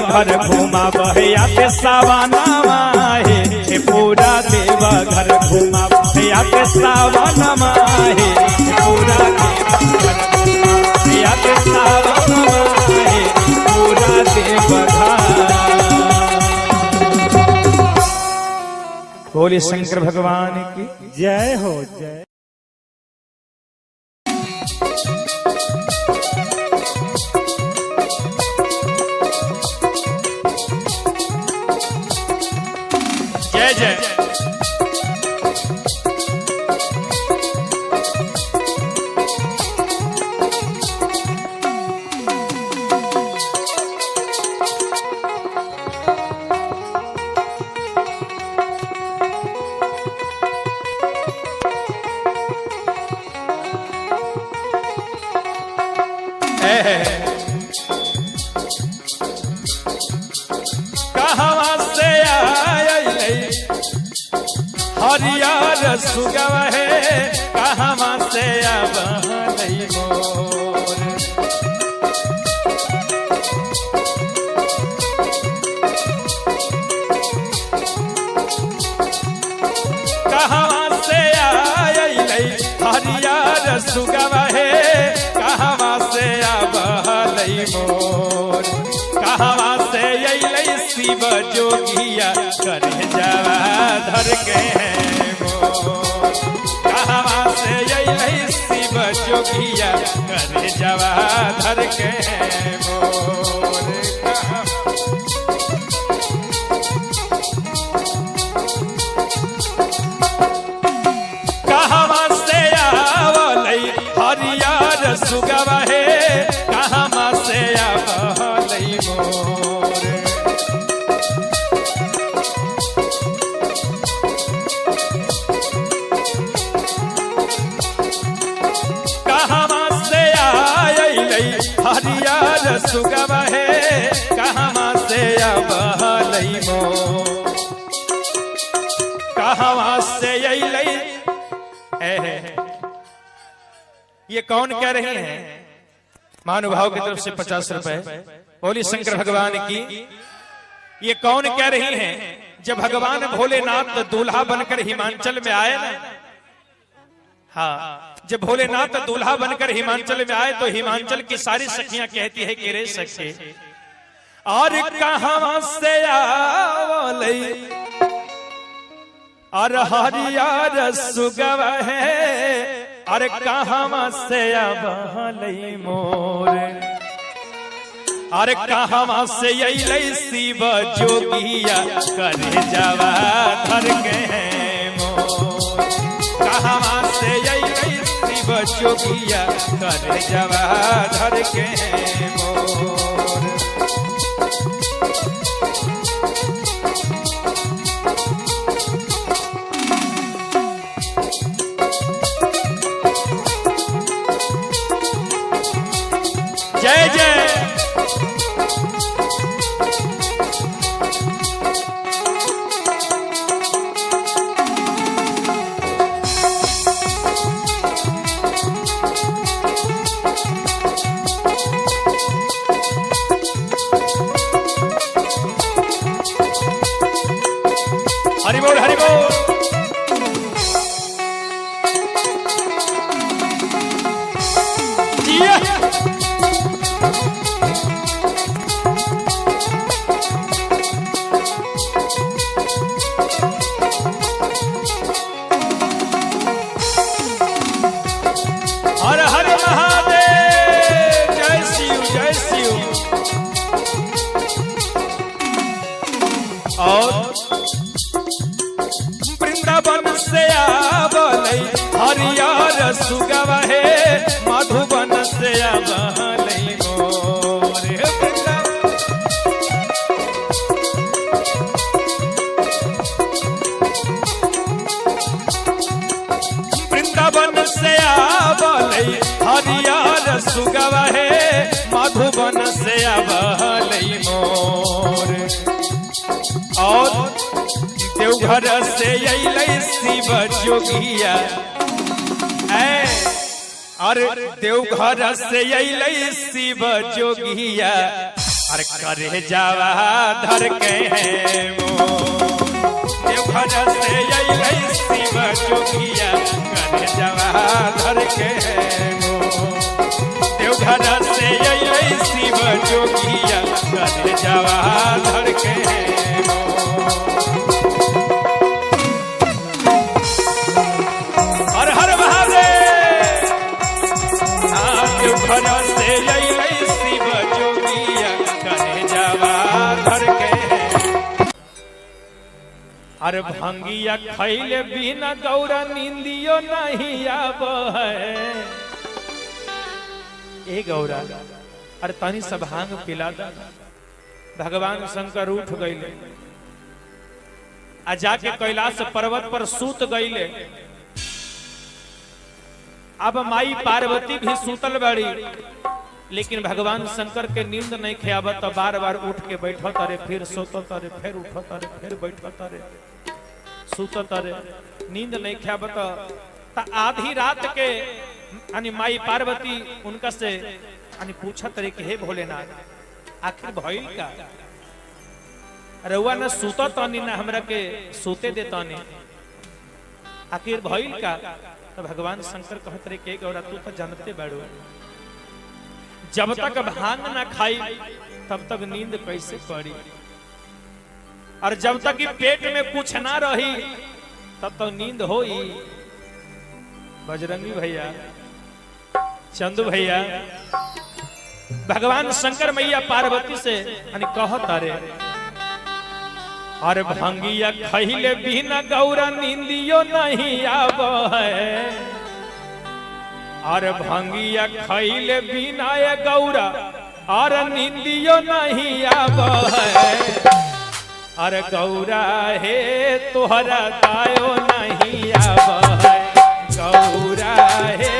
घर घुमा बहियाते सावनवा है, पूरा देवघर घुमा बहियाते सावनवा है, पूरा देवघर बहियाते सावनवा है, पूरा देवघर। बोले शंकर भगवान की जय हो जय। जय जय कहाँ से आए हरियर सुगव है, कहाँ से अब मोर। कहाँ से आए हरियर सुगव है, कहाँ से अब मोर। कहाँ से अइलै शिव जोगिया कर जवा धर के हैं मोर। कहाँ से अइलै करे जवा धर के मोर कहवा से आवलै हरियर सुगवा हे कहवा से आवलै मोर कहवा से आइलै हरियर सुगवा हे कहवा से आवलै मोर कहवा से अइलै ये कौन कह रही हैं? महानुभाव की तरफ से 50 रुपए। बोली शंकर भगवान की। ये कौन कह रही हैं? जब भगवान भोलेनाथ दूल्हा बनकर हिमांचल में आए ना, हाँ, जब भोलेनाथ दूल्हा बनकर हिमांचल में आए तो हिमांचल की सारी सखियां कहती है कि रे सखे और कहां से आवलै और हरियर सुगवा है और कहवा से आवलै मोर और कहवा से अइलै शिव जोगिया करे जवा धर के मोर कहवा से अइलै शिव जोगिया करे जवा धर के मोर जय जय हरि बोल हरि बोल। हर हर महादेव जय शिव जय शिव। और वृंदावन से आवलै हरियर सुगवा हे मधुबन से आवलै मोर वृंदावन से आवलै हरियर सुगवा हे मधुबन से आवलै मोर और देवघर से अइलै शिव जोगिया और देवघर से अइलै शिव जोगिया और करे जावा धर के मोर देवघर से अइलै शिव जोगिया करे जावा धर के मोर देवघर से अइलै शिव जोगिया करे जावा धर के हर हर महादेव। देवघर से अइलै शिव जोगिया करे जावा धर के अरे भंगिया खैले बिना गौरा नींदियो नहीं आब है। ए गौरा अरे तनी सब भांग पिला दा। भगवान शंकर उठ गईले आ जाके कैलाश पर्वत पर सूत गईले। अब माई पार्वती भी सूतल बड़ी लेकिन भगवान शंकर के नींद नहीं खेआबत तो बार बार उठ के बैठो तारे फिर सोतो तारे फिर उठो तारे फिर बैठो तारे सूतो तारे नींद नहीं खेआबत तो आधी रात के यानी माई पार्वती उनका से यानी पूछा तारे कि हे भोलेनाथ आखिर भइल का रउआ न सूतो तानी ना हमरा के सूते दे तानी आखिर भइल का। तो भगवान शंकर कहत रहे के गौरा तू तो जानते बाड़ू जब तक भांग ना खाई तब तक नींद कैसे पड़ी और जब तक पेट में कुछ ना रही तब तक नींद होई। बजरंगी भैया चंदू भैया भगवान शंकर मैया पार्वती से कहत अरे अरे भंगिया खैले बिना गौरा नींदियो नहीं आब है। अरे भंगिया खैले बिना ये गौरा अरे नींदियो नहीं आब है। अरे गौरा हे तोहरा दायो नहीं आब है। गौरा हे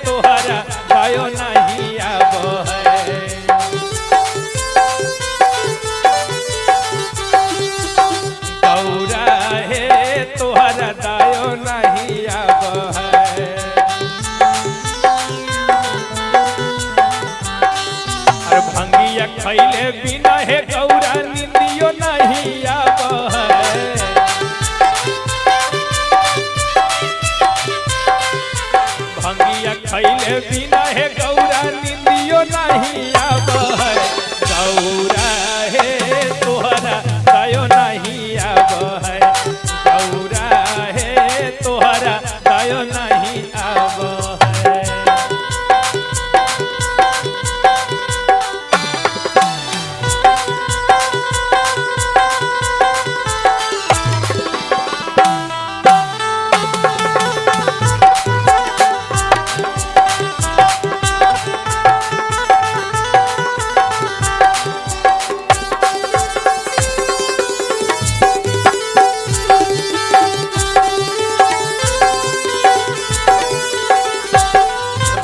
तोहरा दायो नहीं आब है। गौरा हे तोहरा दायो नहीं आब है। अरे भंगिया खैले बिना हे गौरा नींदियो नहीं आब है। भंगिया खैले बिना हे गौरा नींदियो नहीं आब है। गौरा हे तोहरा दायो नहीं आब है। गौरा हे तोहरा दायो नहीं आब है।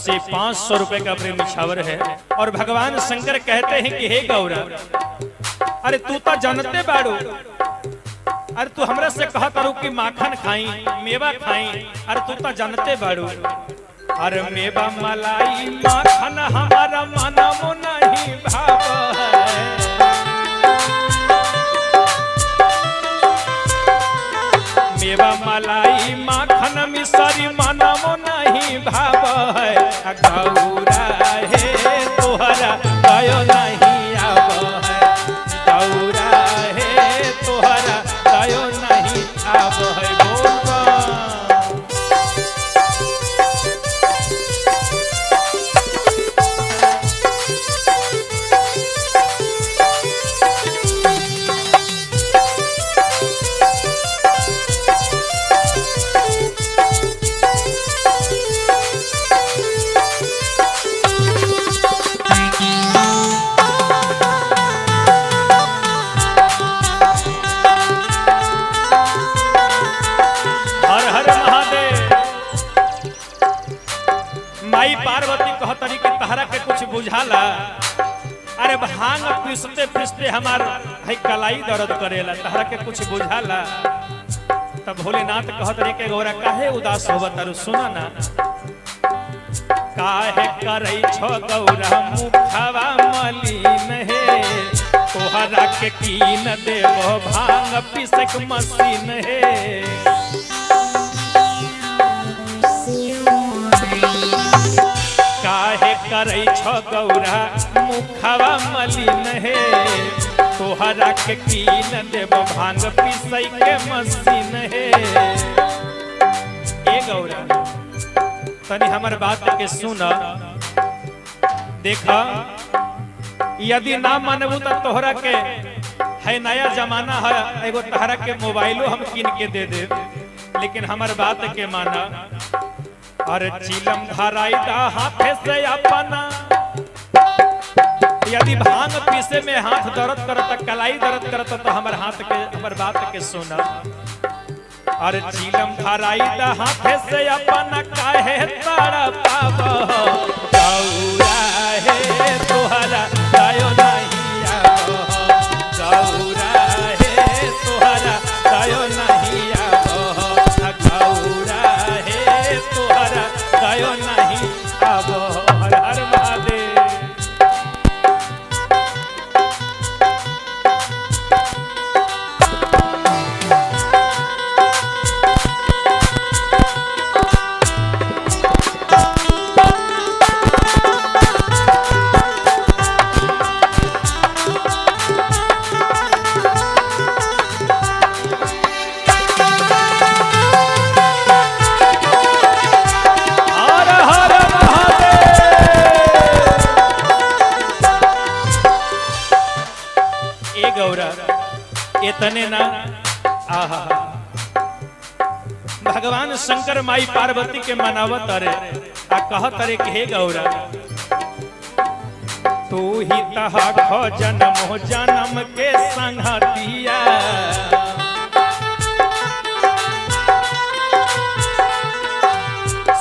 से 500 रुपए का प्रेम निछावर है और भगवान शंकर कहते हैं कि हे गौरा अरे तू तो जानते बाड़ू। अरे तू हमरा से कहत रू कि माखन खाई मेवा खाई। अरे तू तो जानते बाड़ू। अरे मेवा मलाई माखन हमारा मनमो नहीं भाव है। मेवा मलाई माखन मिसरी मनमो नहीं भाव है। गौरा हे तोहरा दायो नहीं आब है। गौरा हे तोहरा दायो नहीं आब है। हर हर महादेव। माई पार्वती कहतरी कि तहरा के कुछ बुझाला। अरे भांग पीसते पीसते हमार है कलाई दर्द करेला। तहरा के कुछ बुझाला। तब भोलेनाथ कहतरी के गौरा काहे उदास होवत तारू सुना ना। काहे करई छो गौरा मुखवा मलिन हे। तोहरा के कीन देबो भांग पीसक मशीन हे। काहे करई छो गौरा मुखवा मलिन हे। तोहरा के कीन देबो भांग पीसई के मशीन हे। ए गौरा तनी हमर बात के सुन। देखा यदि ना मानबू तो तोहरा के है नया जमाना है। एगो तहरा के मोबाइलो हम कीन के दे दे। लेकिन हमर बात के माना। अरे चिलम धराई दा हाथे से अपना। यदि भांग पीसे में हाथ दर्द करत कलाई दर्द करत तो हमर बात के सुना। अरे चिलम धराई दा हाथे से अपना काहे तारा पाव। गौरा हे तोहरा दायो नहीं आब। गौरा हे तोहरा दायो नहीं आब। गौरा हे तोहरा दायो नहीं आब। हर हर महादेव। तने ना आहा भगवान शंकर माई पार्वती के मनावत अरे आ कहत अरे कि हे गौरा तू ही तहा खो जन्म जन्म के संगतिया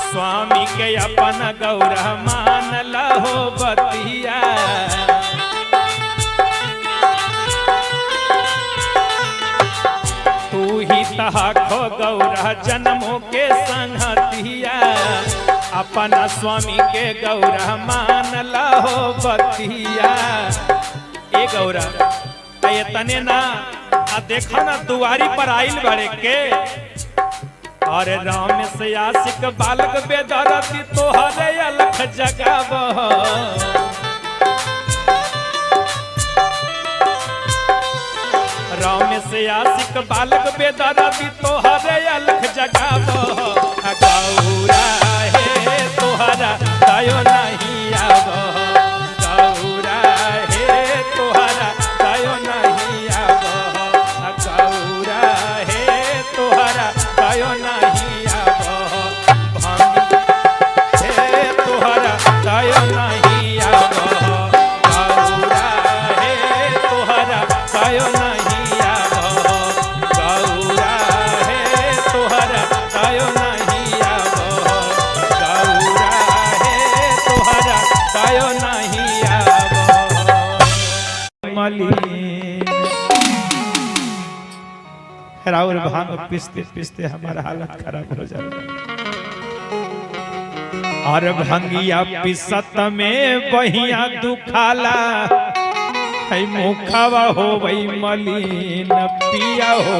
स्वामी के अपन गौरा मान लहो बतिया तू ही तहा खो गौरा जन्मों के संगतिया अपना स्वामी के गौरा मान लहो बतिया ए गौरा ये तने ना आ देखो ना दुआरी पर आइल बड़े के अरे राम से आशिक बालक बेदरती तोहरे अलख जगाव राम से आशिक बालक बेदरती तोहरे अलख जगाव गौरा हे तोहरा दयो नहीं आव गौरा हे तोहरा दयो नहीं आव गौरा हे तोहरा दयो नहीं आव हे तोहरा दयो नहीं आव गौरा हे तोहरा दयो नहीं आव गौरा हे तोहरा दयो नहीं आव गौरा हे तोहरा दयो नहीं आव मलिन राउर भांग पिसते पिसते हमारा हालत खराब हो जाता और भंगिया पिसत में बहिया दुखाला है मुखावा हो वही मलिन पिया हो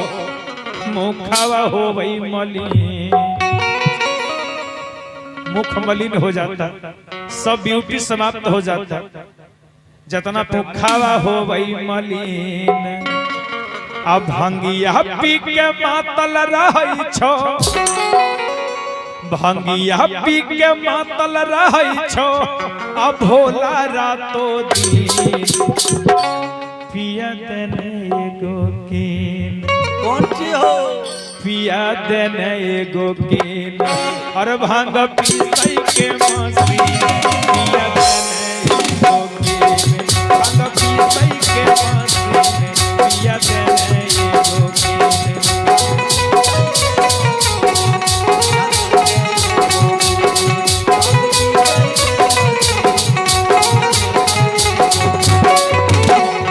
मुखावा हो वही मलिन मुख मलिन हो जाता सब ब्यूटी समाप्त हो जाता जतना मुखावा हो वही मलिन अब भंगिया पी के मातल रही छो भंगिया पी के मातल रही छो अब भोला रातो दिन पिया देने एगो कीन कौन सी हो पिया देने एगो कीन और भांग पीसई के मसी पिया देने एगो कीन भांग पीसई के मसी पिया देने एगो कीन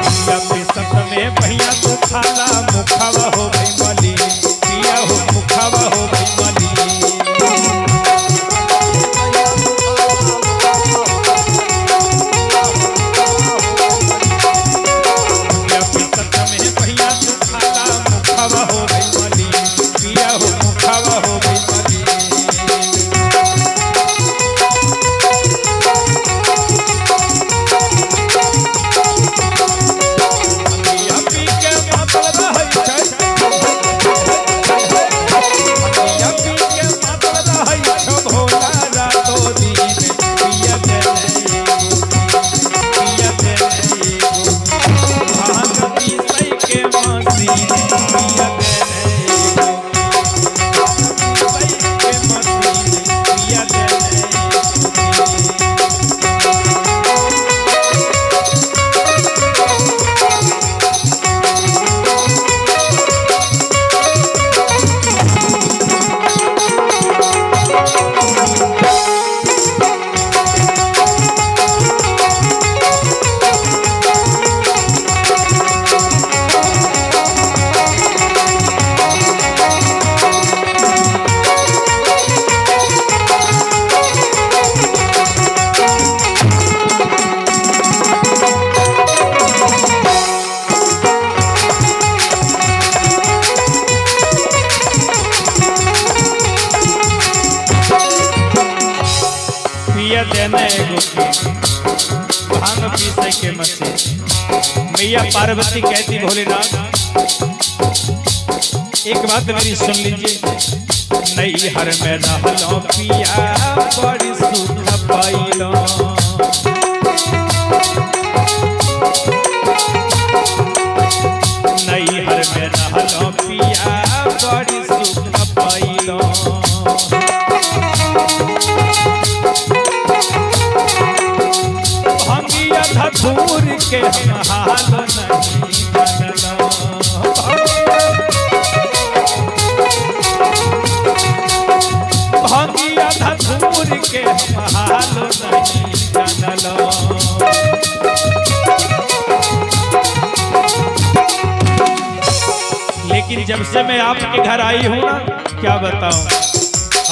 में भैया तो खाला मुखावा हो गई मली पिया हो मुखावा हो गई मली में भैया तो खाला मुखावा हो गई मली पिया हो मुखावा हो गई मली भांग पीसे के मसे मैया पार्वती कहती भोलेनाथ एक बात मेरी सुन लीजिए नई हर में रहलो पिया बड़ी सुख पाइलो नई हर में हम हाल नहीं जानलो। भंगिया धतूर के हम हाल नहीं जानलो। लेकिन जब से मैं आपके घर आई हूँ ना, क्या बताऊं,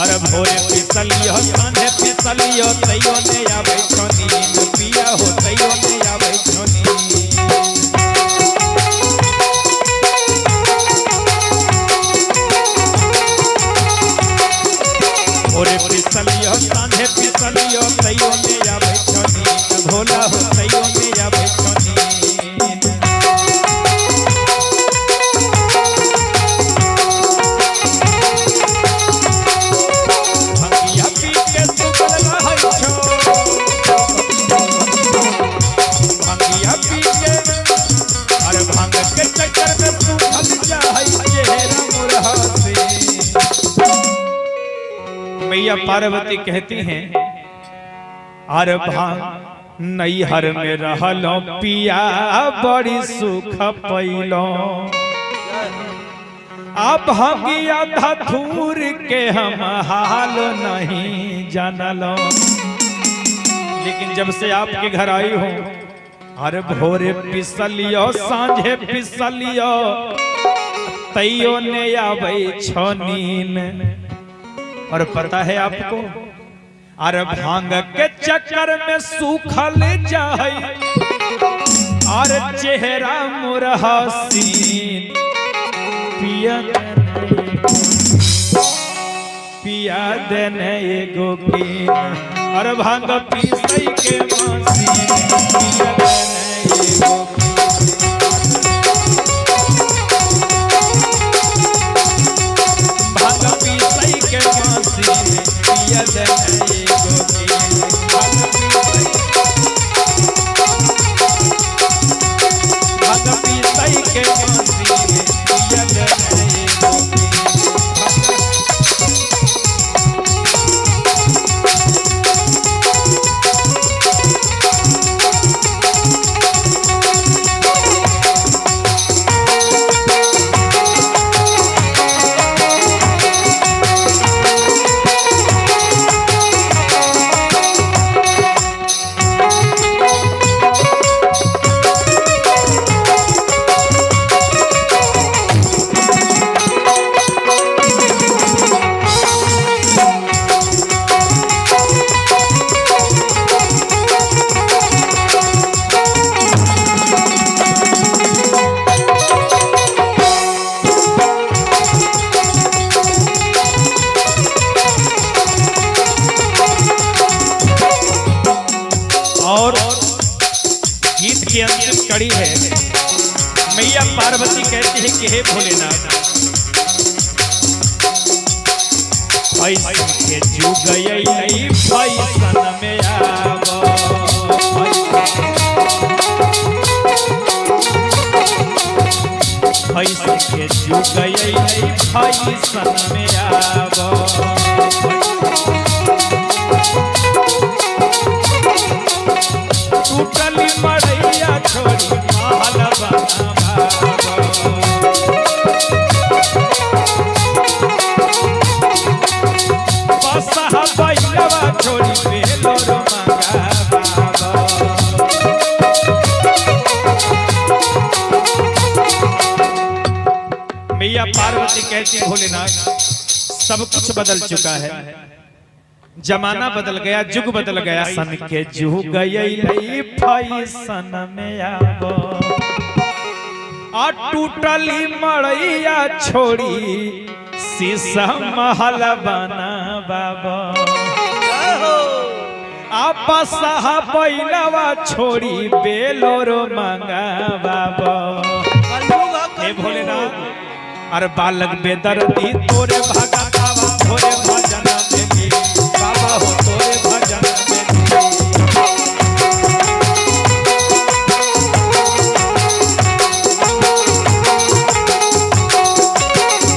अरे भोरे फिसलियो सांझे फिसलियो तैयो ने आवे छोनी पिया हो तैयो ने आवे छोनी। भोरे फिसलियो सांझे फिसलियो तैयो ने आवे छोनी भोला हो तैयो ने आवे छोनी। मैया पार्वती कहती हैं, अरे भांग नैहर में रहलो पिया बड़ी सुख पैलो। आप भंगिया धतूर के हम हाल नहीं जानलो। लेकिन जब से आपके घर आई हूँ, अरे भोरे पिसलियो सांझे पिसलियो तैयो ने आवे छोनीन। और पता है आपको, अरे भांग के चक्कर में सूखल जाए और चेहरा मोर हसीन। पिया देने एगो पीन, अरे भांग पीसई के मसीन पिया देने एगो की अंतिम कड़ी है। मैया पार्वती कहती है कि हे भोलेनाथ, ऐसन के जुग यही फैशन में आवो, ऐसन के जुग यही फैशन में आवो। टूटली मड़ैया छोड़ी महल बनावा, बसहा बैलवा छोड़ी बेलोर मंगावा। मैया पार्वती कहती है भोलेनाथ, सब कुछ बदल चुका है, जमाना बदल गया, जुग बदल गया, सन के जुग यही फैशन में आवो। आ टूटली मड़ैया छोड़ी शीशा महल बनावा, आपसा बैलवा छोड़ी बेलोर मंगावा। हे भोलेनाथ, अरे बालक बेदर्दी तोरे भगतावा तोरे भजन में बाबा हो तोरे भजन में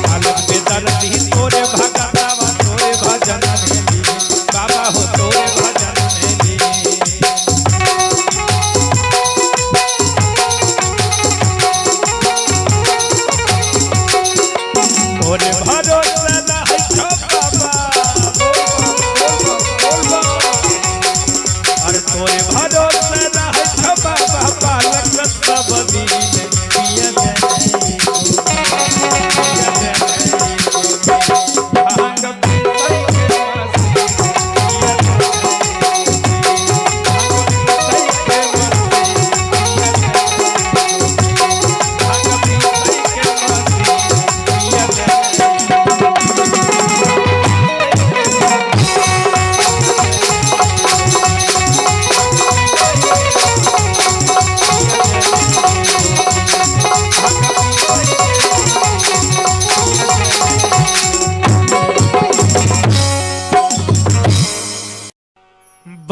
बालक बेदर्दी तोरे भगतावा तोरे भजन में बाबा हो तोरे भजन में।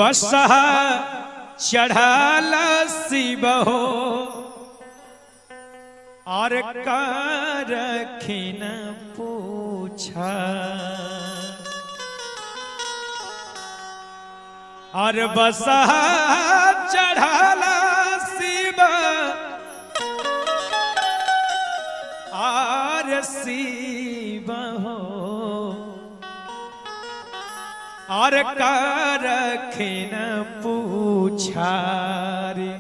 बसहा चढ़ाल शिव हो और कारखिन पूछा और बसहा चढ़ाल शिव और शिव हो और कारखिन पूछा रे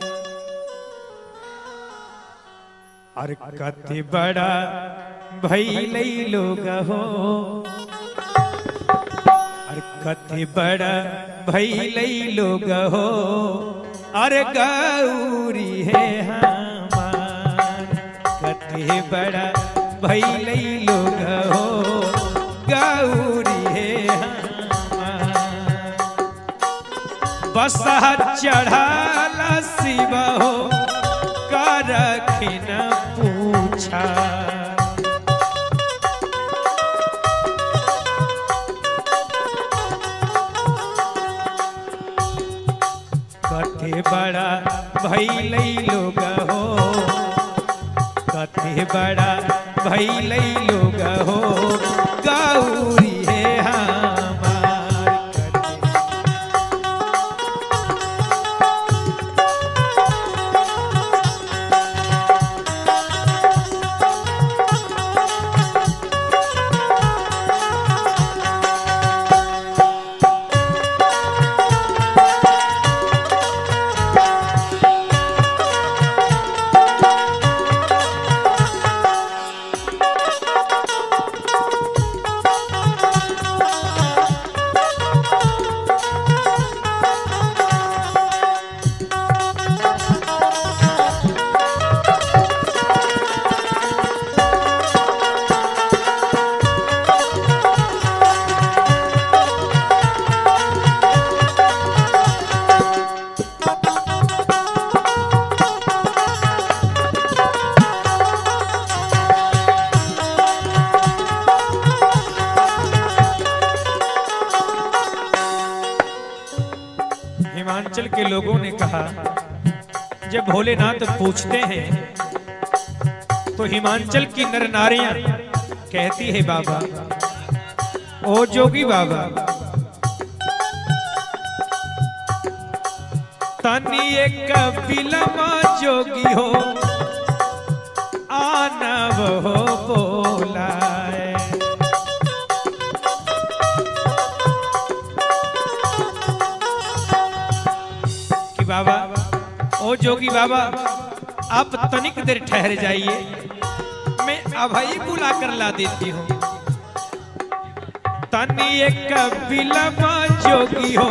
और कति बड़ा भइलै लोग हो और कति बड़ा भइलै लोग हो और गौरी है हमार कति बड़ा भइलै लोग हो गौरी है हमार बसहा चढ़ाल शिव हो कारखिन पूछा कते बड़ा भइलै लोग हो कते बड़ा भइलै लोग हो गौरी है हमार हिमाचल के लोगों ने कहा जब भोलेनाथ पूछते हैं तो हिमाचल की नर नारियां कहती है बाबा ओ जोगी बाबा तनी एक बिलमा जोगी हो आनव हो बोलाए बाबा ओ जोगी बाबा आप तनिक देर ठहर जाइए मैं अभय बुला कर ला देती हूँ तनी एक बिलमा जोगी हो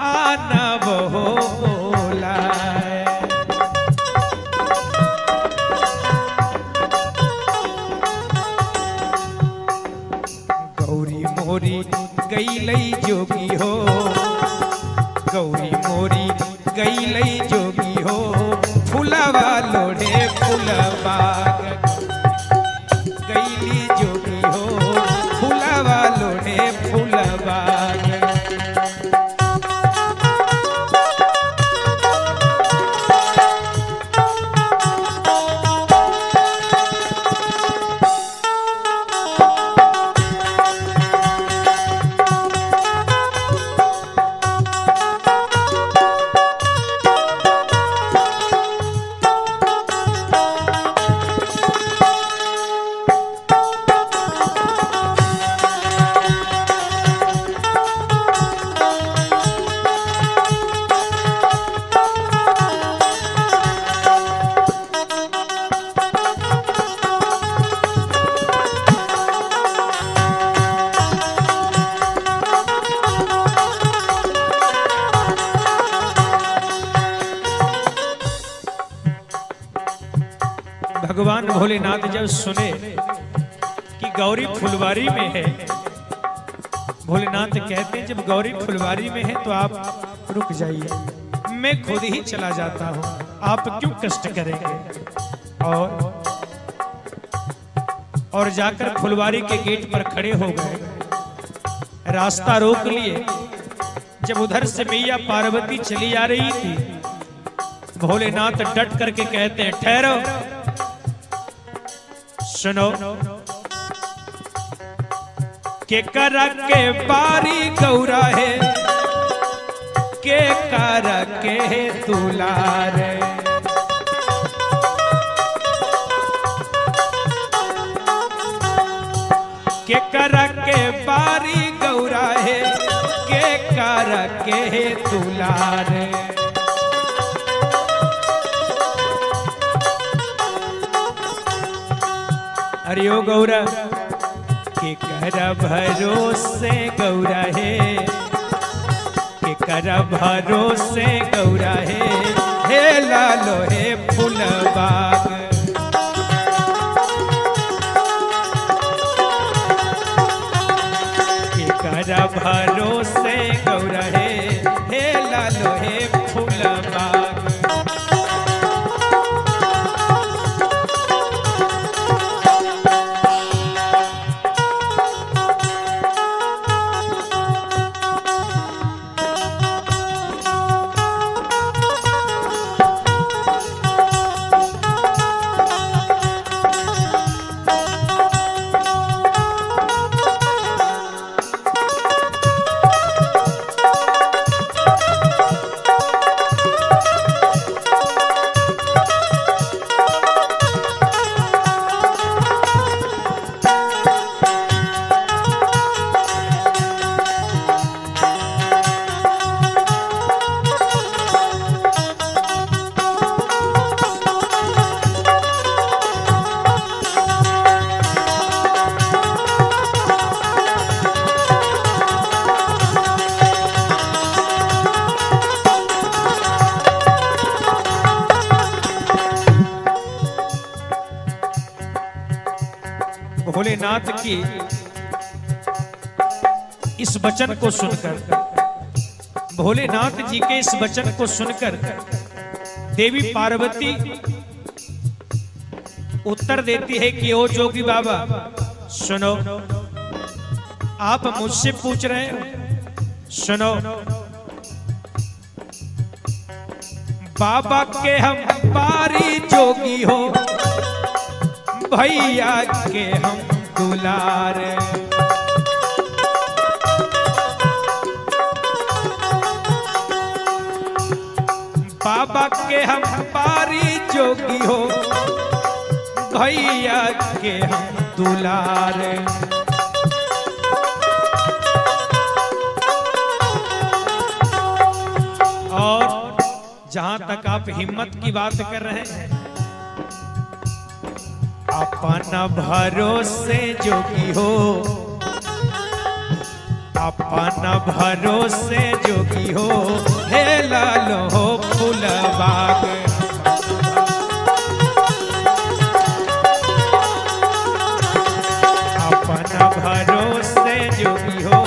आनव हो बोलाए गौरी मोरी गईलै जोगी हो गौरी मोरी गईलै जोगी हो फुलवा लोढ़े फुलबाग गईली जोगी हो फुलवा लोढ़े फुलबाग भगवान भोलेनाथ जब सुने कि गौरी फुलवारी में है, भोलेनाथ कहते हैं जब गौरी फुलवारी में है तो आप रुक जाइए, मैं खुद ही चला जाता हूं, आप क्यों कष्ट करेंगे। और जाकर फुलवारी के गेट पर खड़े हो गए, रास्ता रोक लिए। जब उधर से मैया पार्वती चली आ रही थी, भोलेनाथ डट करके कहते हैं ठहरो, सुनो, के करा के बारी गौरा है, के करा के दुलार, के करा के बारी गौरा है, के करा के दुलार। अरे ओ गौरा, के कर भरोसे गौरा है, के कर भरोसे गौरा है, हे लालो हे फूलबाग। के कर भरोसे गौरा है, हे लालो हे फूलबाग। भोलेनाथ की इस वचन को सुनकर, भोलेनाथ जी के इस वचन को सुनकर देवी पार्वती उत्तर देती है कि ओ जोगी बाबा सुनो, आप मुझसे पूछ रहे हो, सुनो, बाबा के हम पारी जोगी हो, भैया के हम दुलार। बाबा के हम पारी जोगी हो, भैया के हम दुलार। और जहां तक आप हिम्मत की बात कर रहे हैं, अपना भरोसे जोगी हो, अपना भरोसे जोगी हो, हे लालो हो फूलबाग। अपना भरोसे जोगी हो,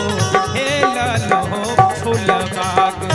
हे लालो हो फूलबाग।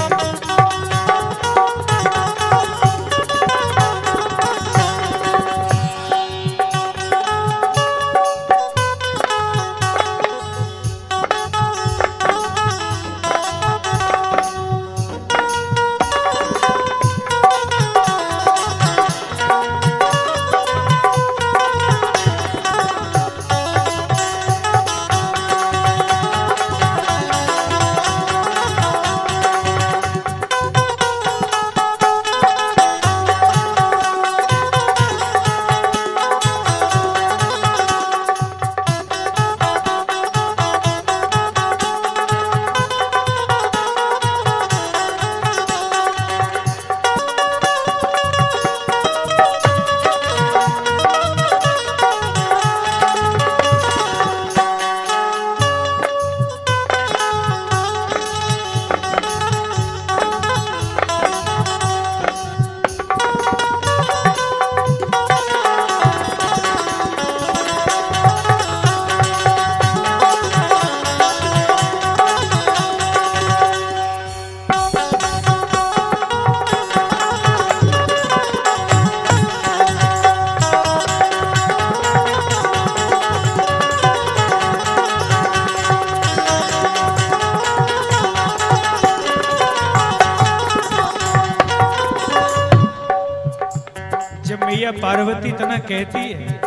पार्वती तना कहती है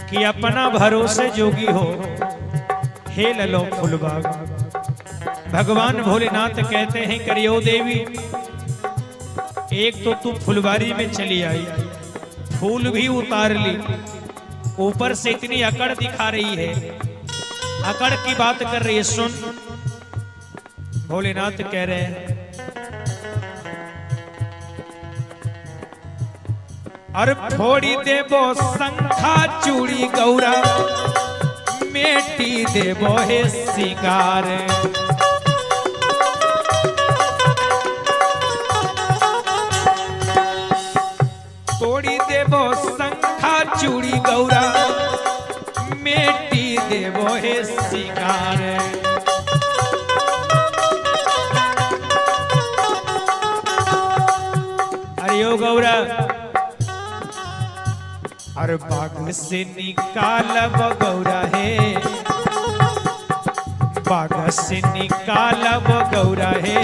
कि अपना भरोसे जोगी हो, हे ललो फुलबाग। भगवान भोलेनाथ कहते हैं करियो देवी, एक तो तू फुलवारी में चली आई, फूल भी उतार ली, ऊपर से इतनी अकड़ दिखा रही है, अकड़ की बात कर रही है। सुन, भोलेनाथ कह रहे हैं और फोड़ी देबो शंखा चूड़ी गौरा, मेटी देबो हे सिंगार। तोड़ी देबो शंखा चूड़ी गौरा, मेटी देबो हे सिंगार। अरे ओ गौरा, अरे बाग से निकालब गौरा है, बाग से निकालब गौरा है,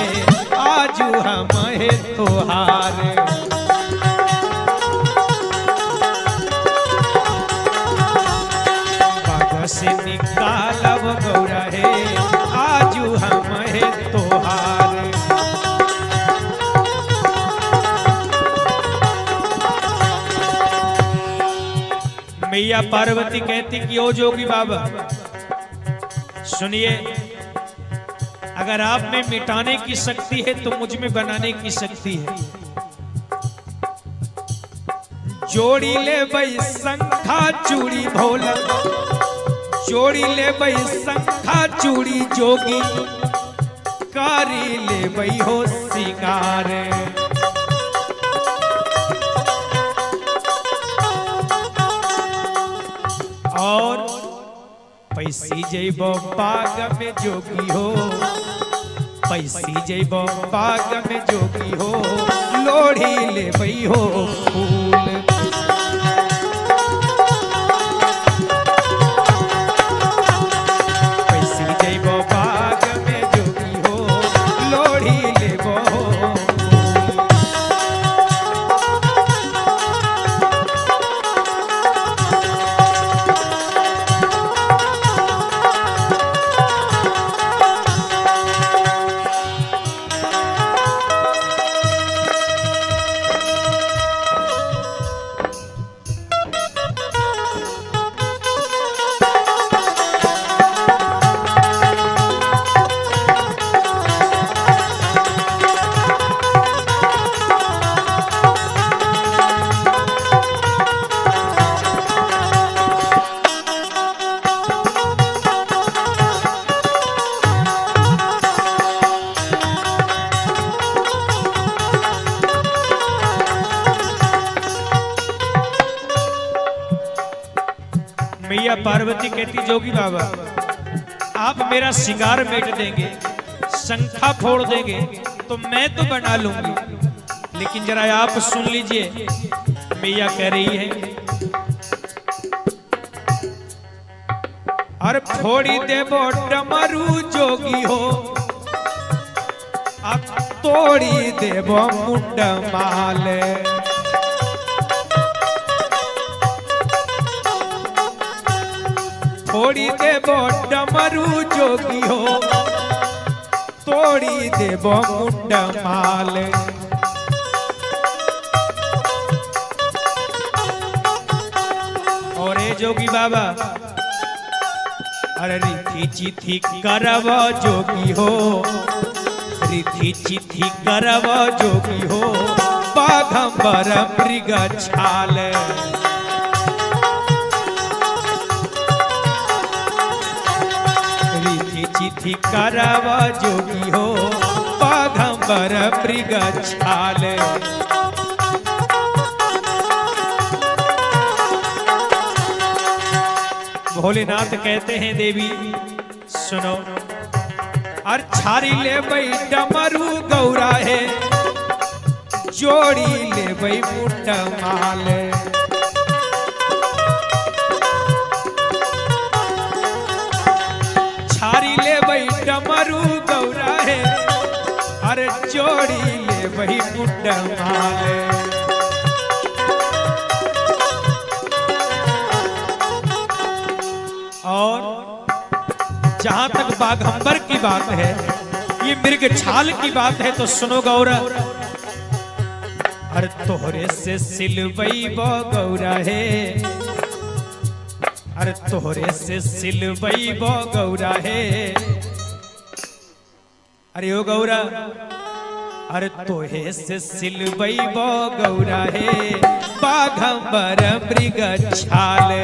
आजू हम है तोहार। बाग से निकालब गौरा है, आजू हम है तोहार। मैया पार्वती कहती कि ओ जोगी बाबा सुनिए, अगर आप में मिटाने की शक्ति है तो मुझ में बनाने की शक्ति है। जोड़ी ले भाई शंखा चूड़ी भोला, जोड़ी ले भाई शंखा चूड़ी जोगी, कारी ले भाई हो सिंगार। और पैसी जइबो बाग में जोगी हो, पैसी जइबो बाग में जोगी हो, लोढ़ी ले बई हो फूल। पैसी जइबो बाग में जोगी हो, लोढ़ी ले बो मैया पार्वती कहती जोगी बाबा आप मेरा सिंगार मेट देंगे, शंखा फोड़ देंगे तो मैं तो बना लूंगी, लेकिन जरा आप सुन लीजिए। मैया कह रही है और फोड़ी देबो डमरू जोगी हो, अब तोड़ी देबो मुंड माल। तोड़ी देबो डमरू जोगी हो, तोड़ी देबो मुंड माल। और ए जोगी बाबा अरे रिथी चिथी करब जोगी हो, रिथी चिथी करब जोगी हो, बाघंबर मृग छाल। चिथी करब जोगी हो, बाघंबर मृग छाल। भोलेनाथ कहते हैं देवी सुनो, और छारी ले बई डमरू गौरा है, जोड़ी ले बई मुंड माल। छारी ले बई डमरू गौरा है, अरे जोड़ी ले बई मुंड माल। बाघंबर की बात है, ये मृग छाल की बात है। तो सुनो गौरा, अरे तोहरे से सिलवई बो गौरा है, अरे तोहरे से सिलवई बो गौरा है। अरे ओ गौरा, अरे तोहे से सिलवई बो गौरा है, बाघंबर मृग छाल।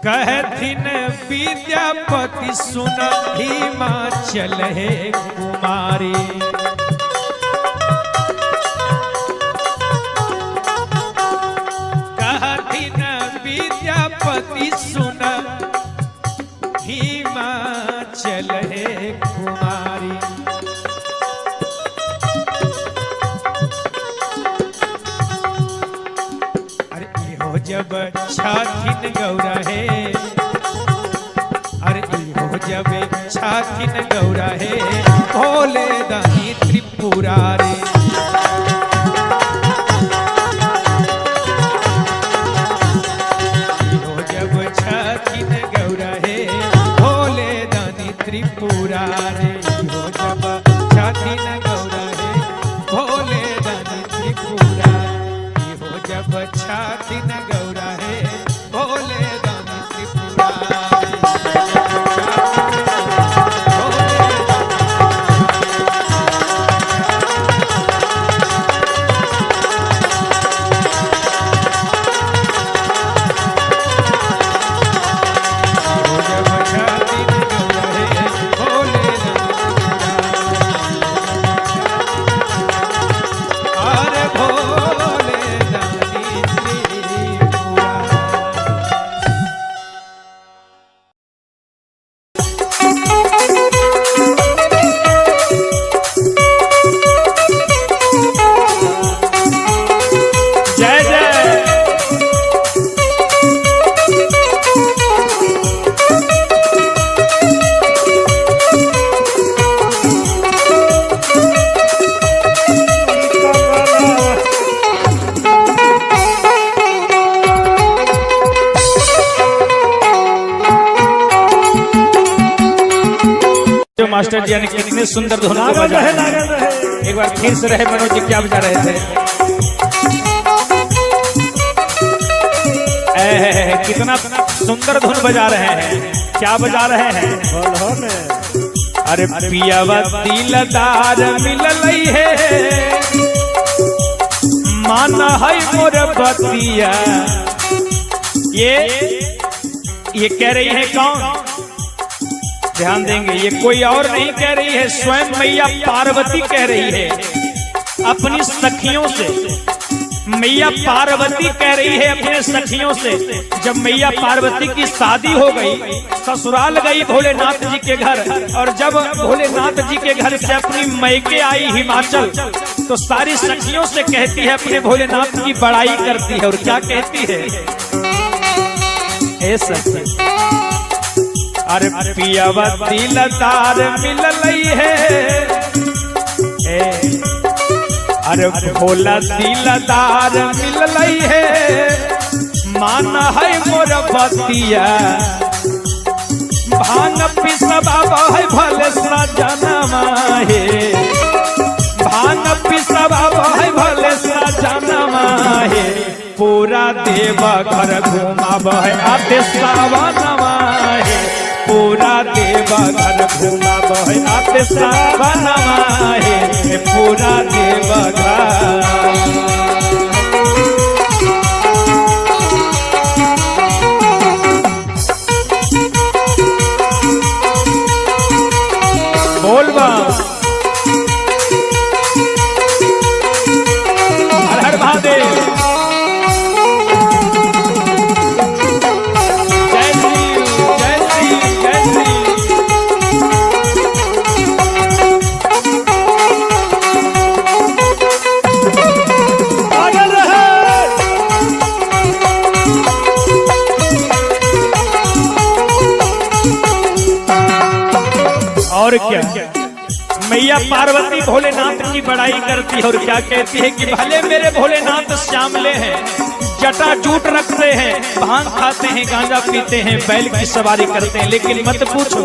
कहथिन विद्यापति सुन हिमाचल है कुमारी। कहथिन विद्यापति सुन हिमाचल है कुमारी। अरे इहो जब छाथिन गौरा है, अरे इहो जब छाथिन गौरा है, भोले दानी त्रिपुरारी। इहो जब छाथिन गौरा है, भोले दानी त्रिपुरारी। इहो जब छाथिन गौरा है, भोले दानी त्रिपुरारी। इहो जब छाथिन गौरा है, भोले दानी त्रिपुरारी। मास्टर जी ने कितने सुंदर धुन को बजा रहे। एक बार फिर से रहे मनोज जी, क्या बजा रहे थे? कितना सुंदर धुन बजा रहे हैं, क्या बजा रहे हैं? अरे पियावा दिलदार मिललई है, माना है मोर बतिया। ये कह रही है कौन? ध्यान देंगे, ये कोई और नहीं कह रही है, स्वयं मैया पार्वती कह रही है अपनी सखियों से। मैया पार्वती कह रही है अपने सखियों से। जब मैया पार्वती की शादी हो गई, ससुराल गई भोलेनाथ जी के घर, और जब भोलेनाथ जी के घर से अपनी मैके आई हिमाचल, तो सारी सखियों से कहती है, अपने भोलेनाथ की बड़ाई करती है। और क्या कहती है? ए सखी, अरे पियावा दिलदार मिललई है, अरे भोला दिलदार मिललई है, माना है मोर बतिया। भांग पिसबा है भले सजनमा है, भांग पिसबा है भले सजनमा है, पूरा देवा घर घुमाब है आते सावनमा है, पूरा देवा घर घूमा बहया पे सावनवा है पूरा देवा घर। बोलबा हर हर महादेव। जय श्री जय श्री जय श्री। आगे रहे। और क्या मैया पार्वती भोलेनाथ की बड़ाई करती है और क्या कहती है कि भले मेरे भोलेनाथ श्यामले हैं, जटा जूट रखते हैं, भांग खाते हैं, गांजा पीते हैं, बैल की सवारी करते हैं, लेकिन मत पूछो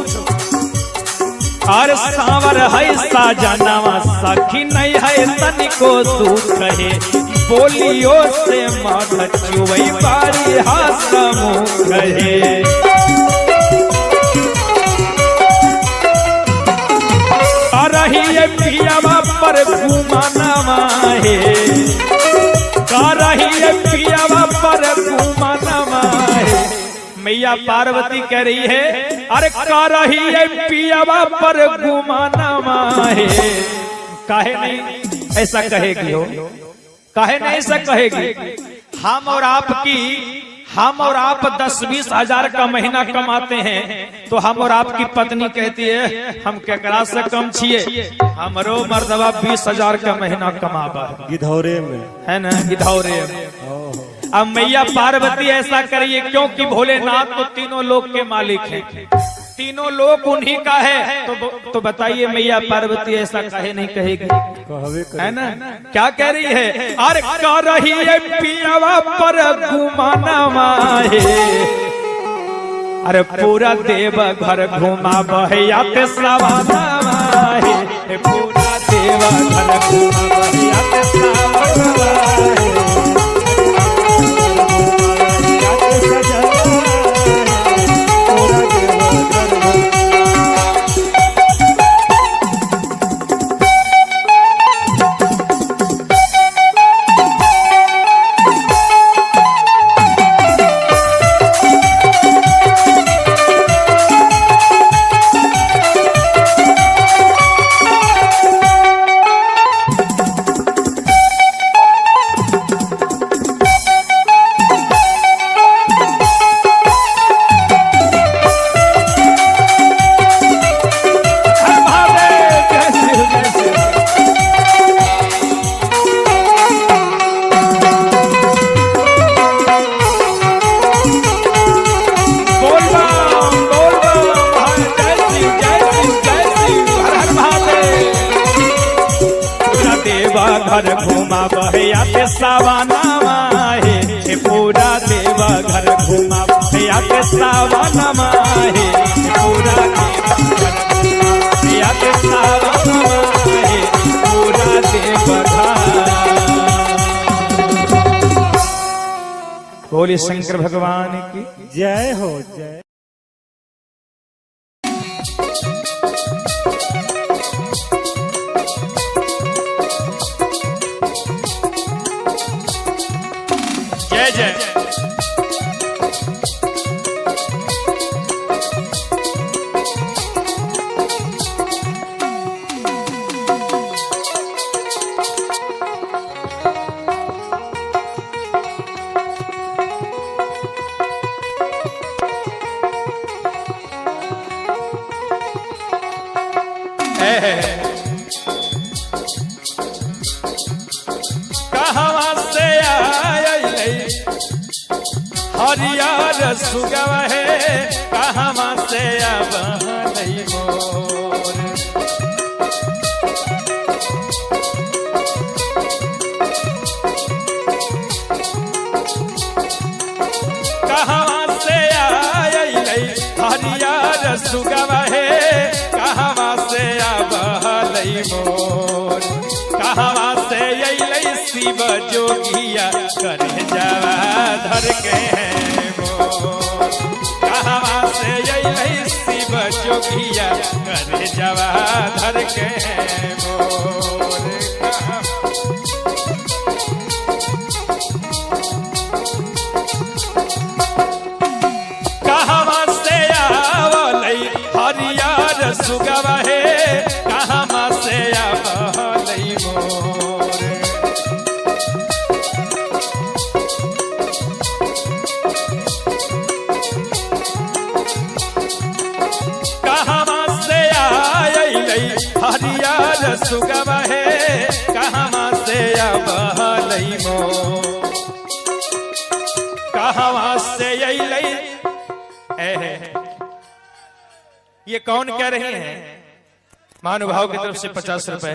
और सांवर है साजनवा सखी नहीं है तनिको दुख है बोलियो से मत चुवई बारी हाथ मुख है। पियावा पर घुमाना है पियावा पर घुमाना है। मैया पार्वती कह रही है अरे का रही है पियावा पर घुमाना है। काहे नहीं ऐसा कहेगी हो, काहे नहीं ऐसा कहेगी। हम और आप 10-20 हजार का महीना कमाते हैं तो हम और आपकी पत्नी कहती है हम केकरा से कम छिए, हमरो मर्दवा 20 हजार का महीना कमाबा गिधौरे में है ना, गिधौरे में। अब मैया पार्वती ऐसा करिए क्योंकि भोलेनाथ तो तीनों लोक के मालिक हैं, तीनों लोक उन्हीं का है। तो बताइए मैया पार्वती ऐसा काहे नहीं कहेगी, है ना। क्या कह रही है अरे कह रही है पियावा पर घुमाना है अरे पूरा देव घर घुमा बहया पे सावनवा है पूरा देव घर घुमा बहया पे सावनवा है। घर घुमा बहया पे सावनवा है पूरा देवा घर घुमा बहया पे सावनवा है पूरा बहया पे सावनवा है पूरा देवा घर। बोले शंकर भगवान की जय हो जय। जय जय। कहाँ से हरियर सुगव है कहाँ से अब मोर कहाँ से हरियर सुगव है कहाँ से अब मोर कहाँ से अइलै शिव जोगिया करे जावा धर के हैं मोर कहाँ से अइलै शिव जोगिया करे जवा धर के मोर कहवा से आवलई हरियर सुगवा हे कहवा से आवलई मोर हरियर सुगवा है कहवा से अबहलई मोर कहवा से अइलई ये कौन कह रहे हैं महानुभाव की तरफ से 50 रुपए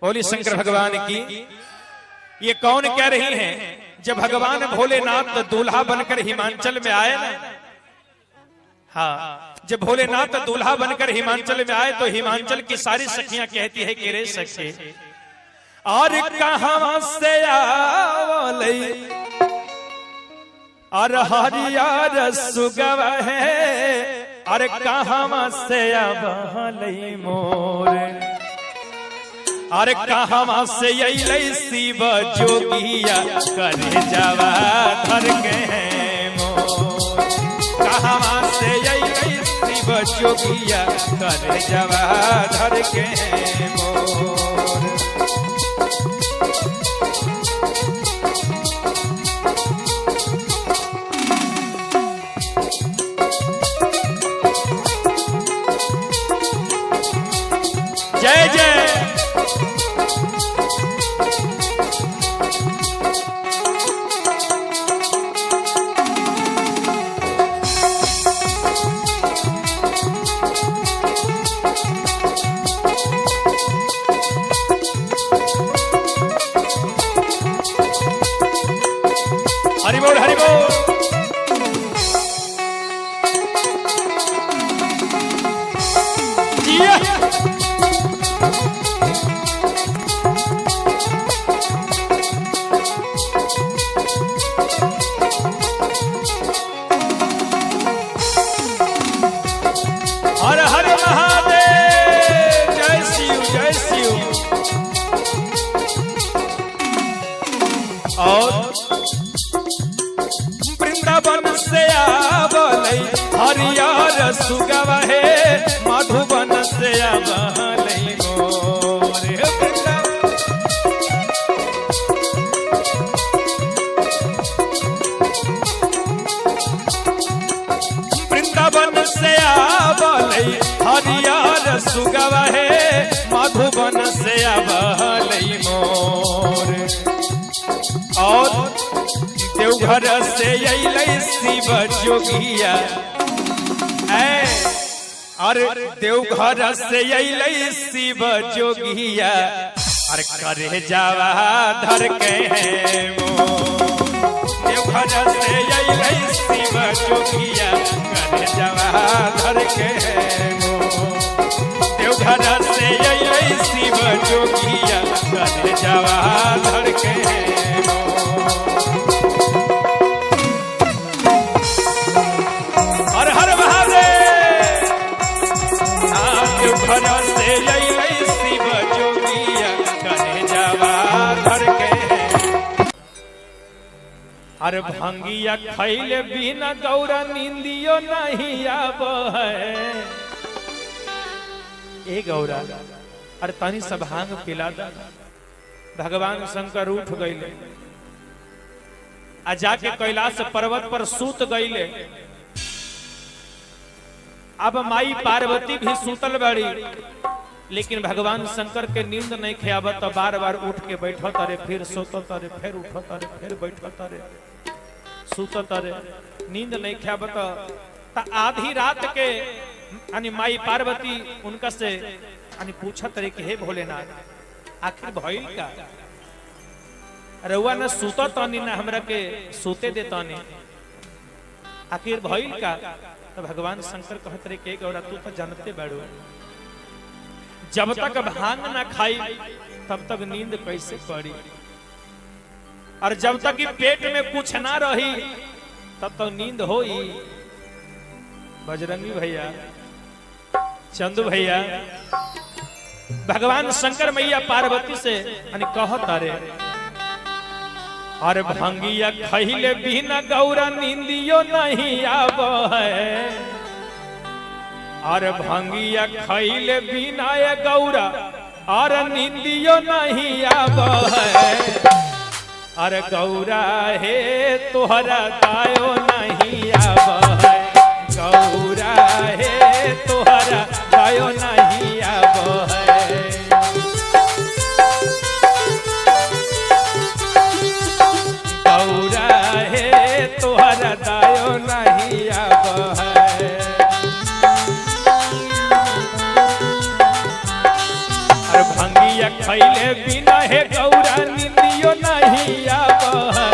बोली शंकर भगवान की। ये कौन कह रही हैं जब भगवान भोलेनाथ दूल्हा बनकर हिमाचल में आए ना, हाँ जब भोलेनाथ दूल्हा बनकर हिमाचल में आए तो हिमाचल की सारी सखियां कहती है कि रे सखी और कहां से आवलई और हरियर सुगवा है और कहां से आवलई मोर और कहां से अइलई शिव जोगिया करे जवा धर के मोर कहवा से अइलई शिव जोगिया करे जवा धर के मोर जय जय हरि बोल हरि बोल। हर हर महादेव जय शिव जय शिव। और वृंदावन से आवलई हरियर सुगवा है मधुबन से आवलई मोर वृंदावन से आवलई हरियर सुगवा है मधुबन से आवलई मोर और देवघर से अइलई शिव जोगिया और देवघर से अइलई शिव जोगिया और करे जावा धर के मोर देवघर से अइलई शिव जोगिया करे जावा धर के मोर देवघर से अइलई शिव जोगिया करे जावा धर के हर हर महादेव। देवघर से अइलई शिव जोगिया करे जावा धर के अरे भंगिया खैले बिना गौरा नींदियो नहीं आब है। ए गौरा अरे तनी सब भांग पिला दा। भगवान शंकर उठ गईले आ जाके कैलाश पर्वत पर सूत गईले। अब माई पार्वती भी सूतल बड़ी लेकिन भगवान शंकर के नींद नहीं खेआबत तो बार बार उठ के बैठो तारे फिर सोतो तारे फिर उठो तारे फिर बैठो तारे सूतो तारे नींद नहीं खेआबत तो आधी रात के यानी माई पार्वती उनका से यानी पूछा तारे कि हे भोलेनाथ आखिर भइल का रउआ न सूतो तानी ना हमरा के सूते दे तानी आखिर भइल का। तो भगवान शंकर कहत रहे के गौरा तू तो जानते बाड़ू जब तक भांग ना खाई तब तक नींद कैसे पड़ी और जब तक पेट में कुछ ना रही तब तक नींद होई। बजरंगी भैया चंदू भैया भगवान शंकर मैया पार्वती से कहता रे अरे भंगिया खैले बिना गौरा नींदियो नहीं आब है। अरे भंगिया खैले बिना ये गौरा और नींदियो नहीं आब है। अरे गौरा हे तोहरा दायो नहीं आब है। गौरा हे तोहरा दायो नहीं आब है। गौरा हे तोहरा दायो नहीं आब है। अरे भंगिया खैले बिना हे गौरा नींदियो नहीं आब है।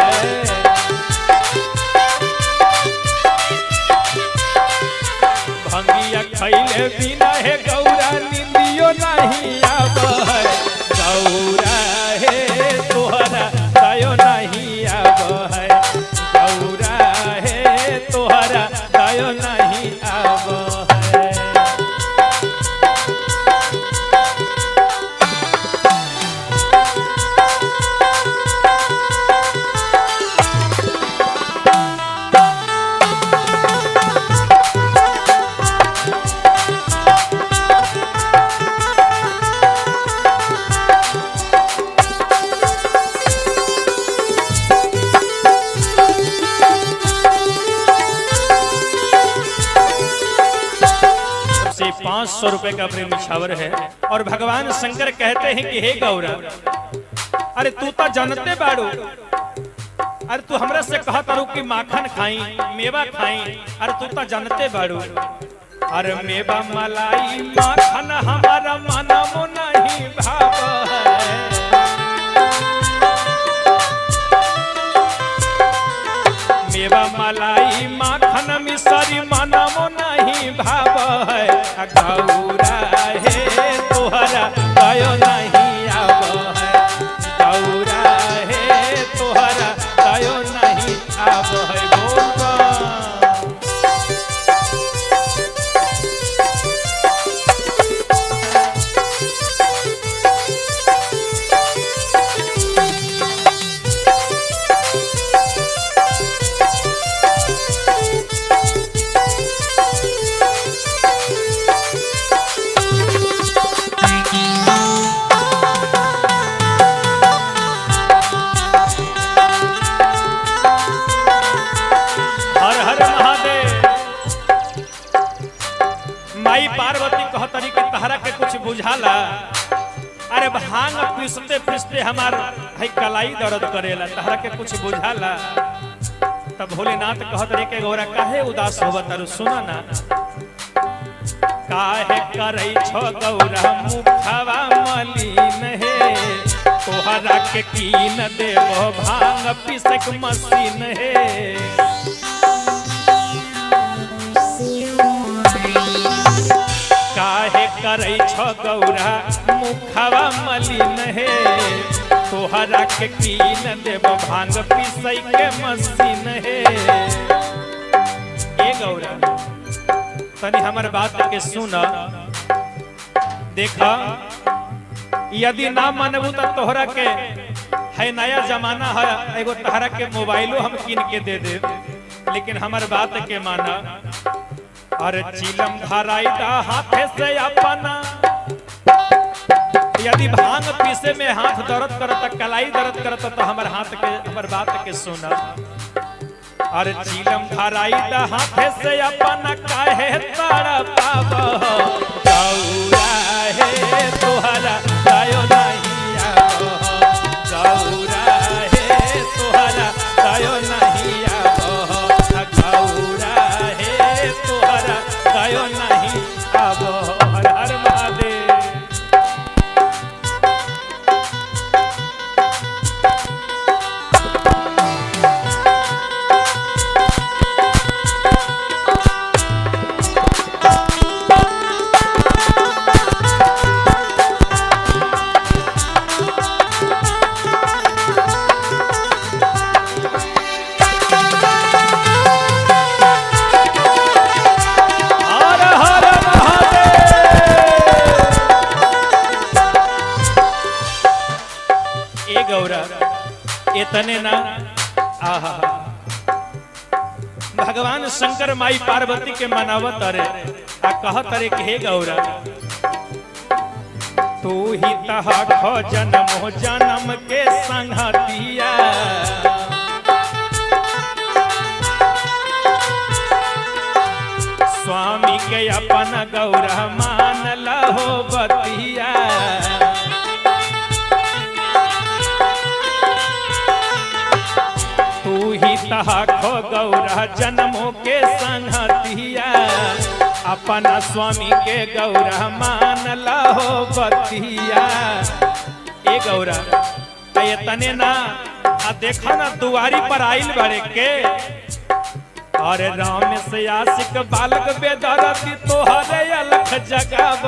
भंगिया खैले बिना हे गौरा नींदियो नहीं आब है। गौरा हे तोहरा दायो नहीं आब है। गौरा हे तोहरा दायो नहीं आब है। से 500 रुपए का प्रेम निछावर है और भगवान शंकर कहते हैं कि हे गौरा अरे तू तो जानते बाड़ू। अरे तू हमरा से कहा तारू कि माखन खाई मेवा खाई। अरे तू तो जानते बाड़ू। अरे मेवा मलाई माखन हमारा मनमो नहीं भाव है। मेवा मलाई माखन मिसरी मनमो नहीं भाव है। गौरा हे तोहरा दायो नहीं आब है। गौरा हे तोहरा दायो नहीं आब है। माई पार्वती कहतरी के तहरा के कुछ बुझाला। अरे भांग पीसते पीसते हमार है कलाई दर्द करेला। तहरा के कुछ बुझाला। तब भोलेनाथ कहतरी के गौरा काहे उदास होवत तारू सुना ना। काहे करे छो गौरा मुखवा मलिन है। तोहरा के कीन देबो भांग पीसक मशीन है। काहे करे छो गौरा मुखवा मलिन है। तोहरा के कीन देबो भांग पीसई के मशीन है। ए गौरा तनी हमर बात के सुन। देखा यदि ना मानबू तो तोहरा के है नया जमाना है एगो तहरा के मोबाइलो हम कीन के दे दे। लेकिन हमर बात के माना। अरे चिलम धराई दा हाथे से अपना। यदि भांग पीसे में हाथ दर्द करता कलाई दर्द करता तो हमर बात के सुना। अरे चिलम धराई दा हाथे से अपना काहे तारा पाव। गौरा हे तोहरा दायो नहीं आब। गौरा हे तोहरा दायो नहीं आब। गौरा हे तोहरा दायो नहीं आब। हर हर महादेव। इतने ना आहा भगवान शंकर माई पार्वती के मनावत अरे आ कहत अरे कि हे गौरा तू ही तहा खो जन्म जन्म के संगतिया स्वामी के अपन गौरा मान लहो बतिया तू ही तहा खो गौरा जन्मों के संगतिया अपना स्वामी के गौरा मान लहो बतिया ए गौरा ये तने ना आ देखो ना दुआरी पर आइल बड़े के और राम से आशिक बालक बेदरती तोहरे अलख जगाब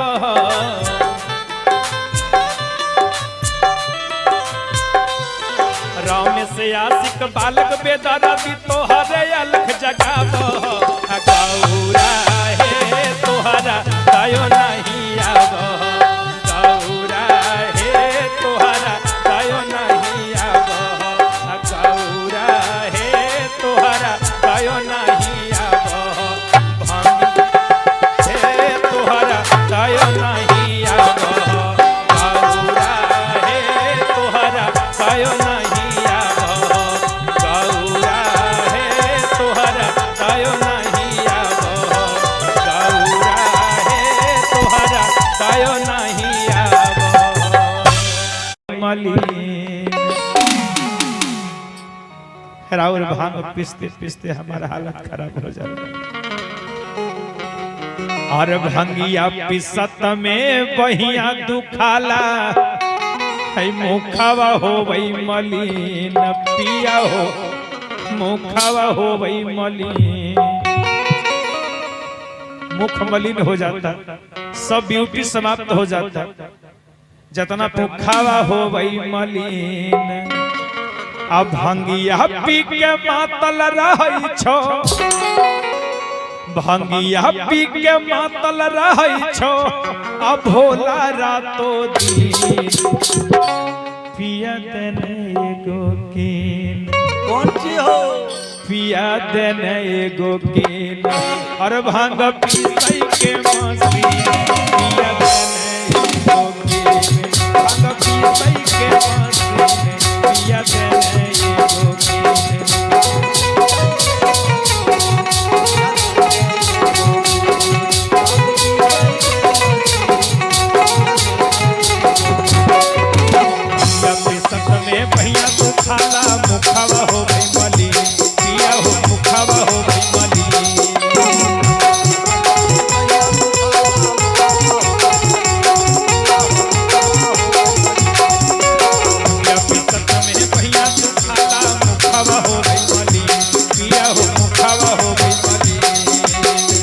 राम से आशिक बालक बेदरती तोहरे अलख जगाब गौरा हे तोहरा दयो नहीं आब गौरा हे तोहरा दयो नहीं आब गौरा हे तोहरा दयो नहीं आब हे तोहरा दयो नहीं आब गौरा हे तोहरा दयो नहीं आब गौरा हे तोहरा दयो नहीं आब गौरा हे तोहरा दयो नहीं आब मलिन राउर भांग पिसते पिसते हमारा हालत खराब हो जाता और भंगिया पिसत में बहिया दुखाला है मुखावा हो वही मलिन पिया हो मुखावा हो वही मलिन मुख मलिन हो जाता सब ब्यूटी समाप्त हो जाता जतना मुखावा हो वही मलिन अब भंगिया पी के मातल रही छो भंगिया पी के मातल रही छो अब भोला रातो दिन पिया देने एगो कीन कौन सी हो पिया देने एगो कीन और भांग पीसई के मसी पिया देने एगो कीन भांग पीसई के मसी पिया देने एगो कीन भैया तो खाला मुखावा हो गई मली पिया हो मुखावा हो गई मली भैया तो खाला मुखावा हो गई मली पिया हो मुखावा हो गई मली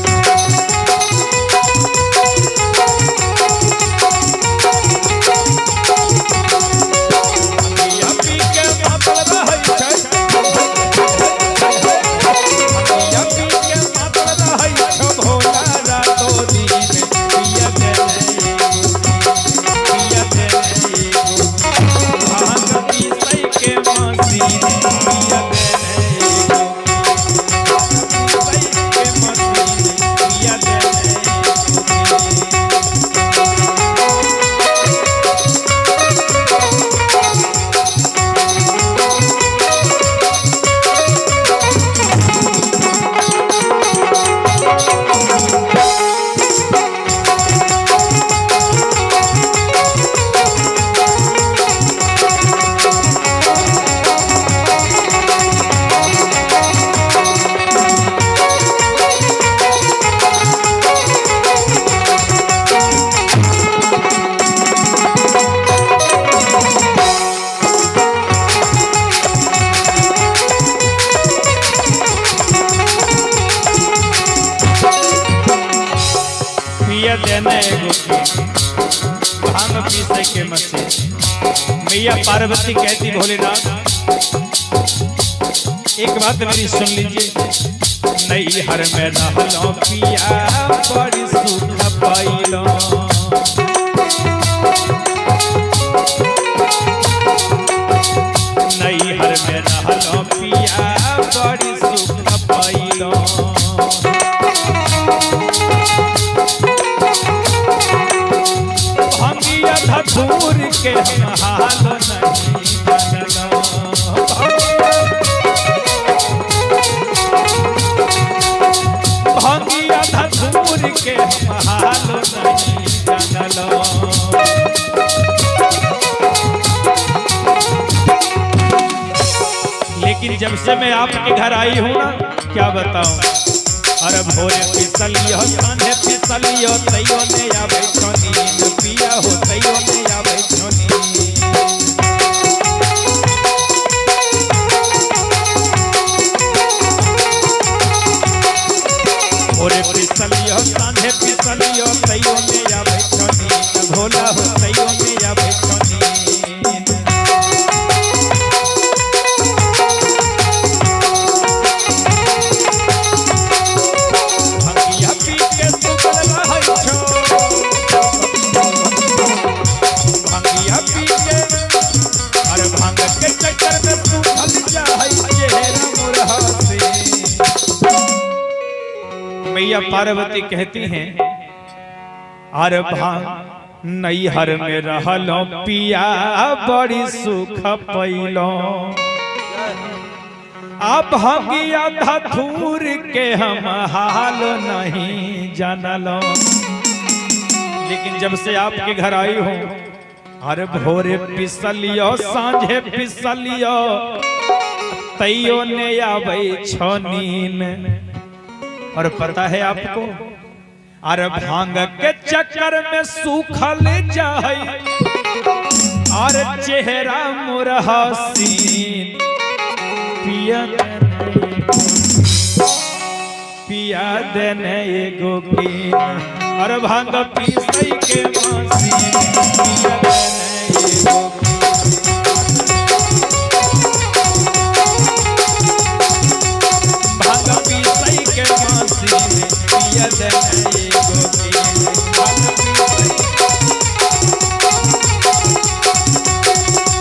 के मसे मैया पार्वती कहती भोलेनाथ एक बात मेरी सुन लीजिए नई हर में रहलो पिया बड़ी सुख पाइलो नैहर में रहलो पिया बड़ी सुख पैलो भंगिया धतूर के हम हाल नहीं जानलो भंगिया धतूर के हम हाल नहीं जानलो लेकिन जब से मैं आपके घर आई हूँ ना क्या बताऊं अरे भोरे फिसलियो सांझे फिसलियो तैयो ने आवे छोनी पिया हो तैयो ने आवे छोनी भोरे फिसलियो सांझे फिसलियो तैयो ने आवे छोनी भोला हो तैयो ने आवे छोनी मैया पार्वती कहती हैं अरे भांग नैहर में रहलो पिया बड़ी सुख पैलो अब भंगिया धतूर के हम हाल नहीं जानलो लेकिन जब से आपके घर आई हूँ अरे भोरे पिसलियो सांझे पिसलियो तैयो ने आवे छोनीन और पता है आपको अरे भांग के चक्कर में सूखल जाए और चेहरा मोर हसीन पिया देने एगो पीन और भांग पीसई के मसीन पिया देने एगो भांग पीसई के मसीन पिया देने एगो पीन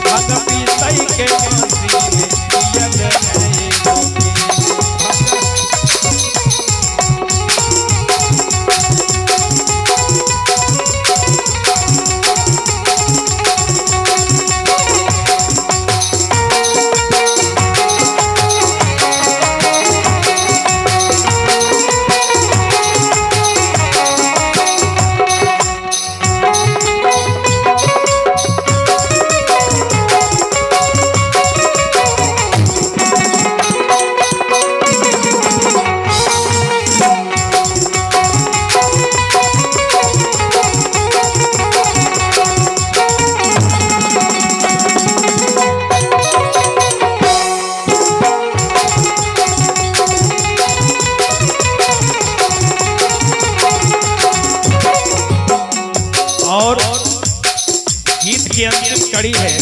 भांग पीसई के मसीन पिया देने एगो पीन और गीत की अंतिम कड़ी है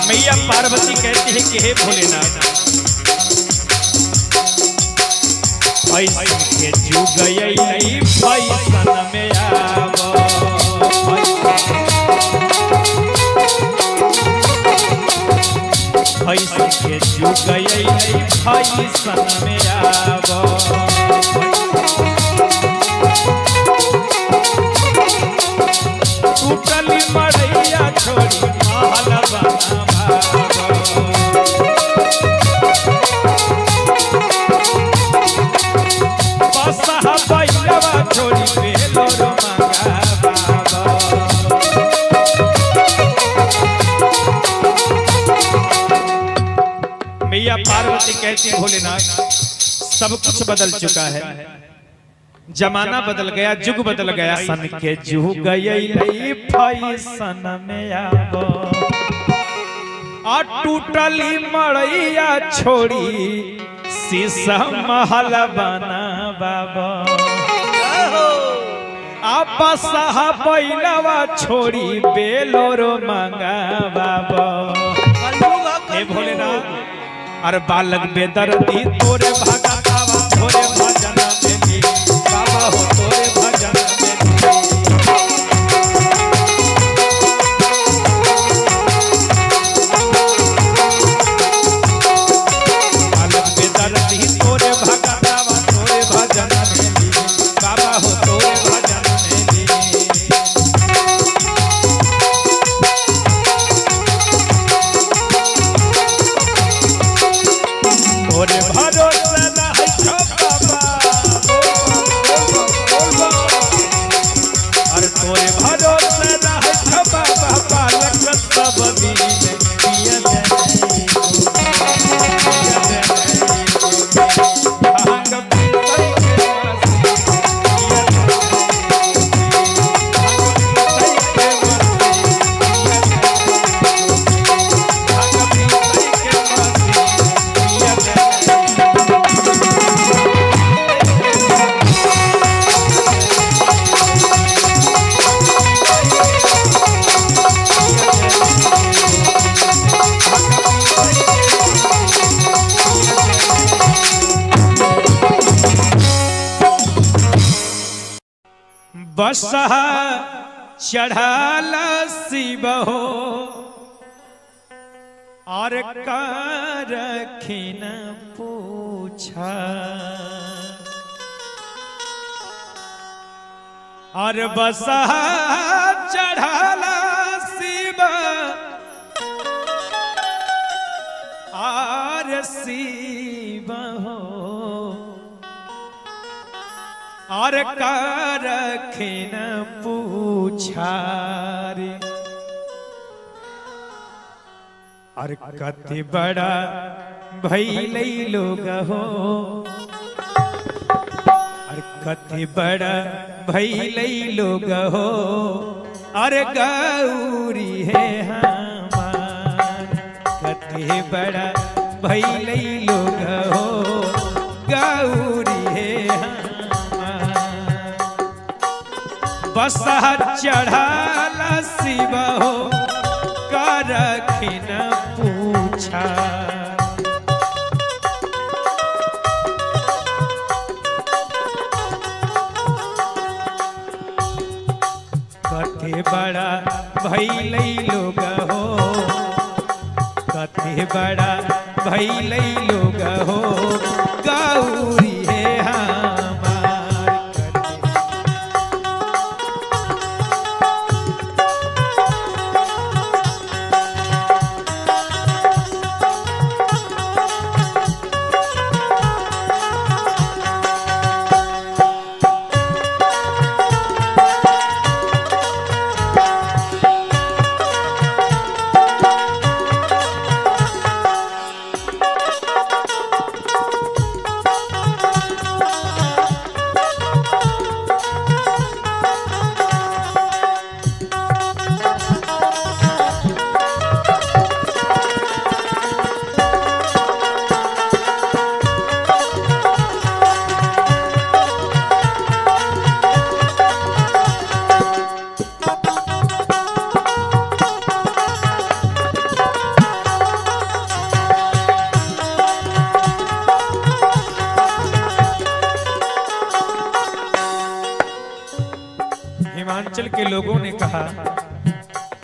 मैया पार्वती कहती है कि हे भोलेनाथ ऐसन के जुग यही फैसन में आवो ऐसन के जुग यही फैसन में आवो टूटली मड़ैया छोड़ी महल बनावा बसहा बैलवा छोड़ी बेलोर मंगावा मैया पार्वती कहती भोलेनाथ सब कुछ बदल चुका है जमाना बदल गया जुग बदल गया सन के जुग यही फैसन में आवो आ टूटली मड़ैया छोड़ी शीशा महल बनावा आप बसहा बैलवा छोड़ी बेलोर मंगावा हे भोलेनाथ अरे बालक बेदर्दी तोरे भगतावा तोरे भजन में बाबा हो तोरे भजन में बसहा चढ़ाल शिव हो और कारखिन पूछा और बसहा चढ़ाल शिव और शिव हो और कारखिन पूछा रे और कति बड़ा भइलै लोग हो और कति बड़ा भइलै लोग हो और गौरी है हमार कति बड़ा भइलै लोग हो गौरी है हमार बसहा चढ़ाल शिव हो कारखिन पूछा कते बड़ा भइलै लोग हो कते बड़ा भइलै लोग हो गौरी है हमार हिमाचल के लोगों ने कहा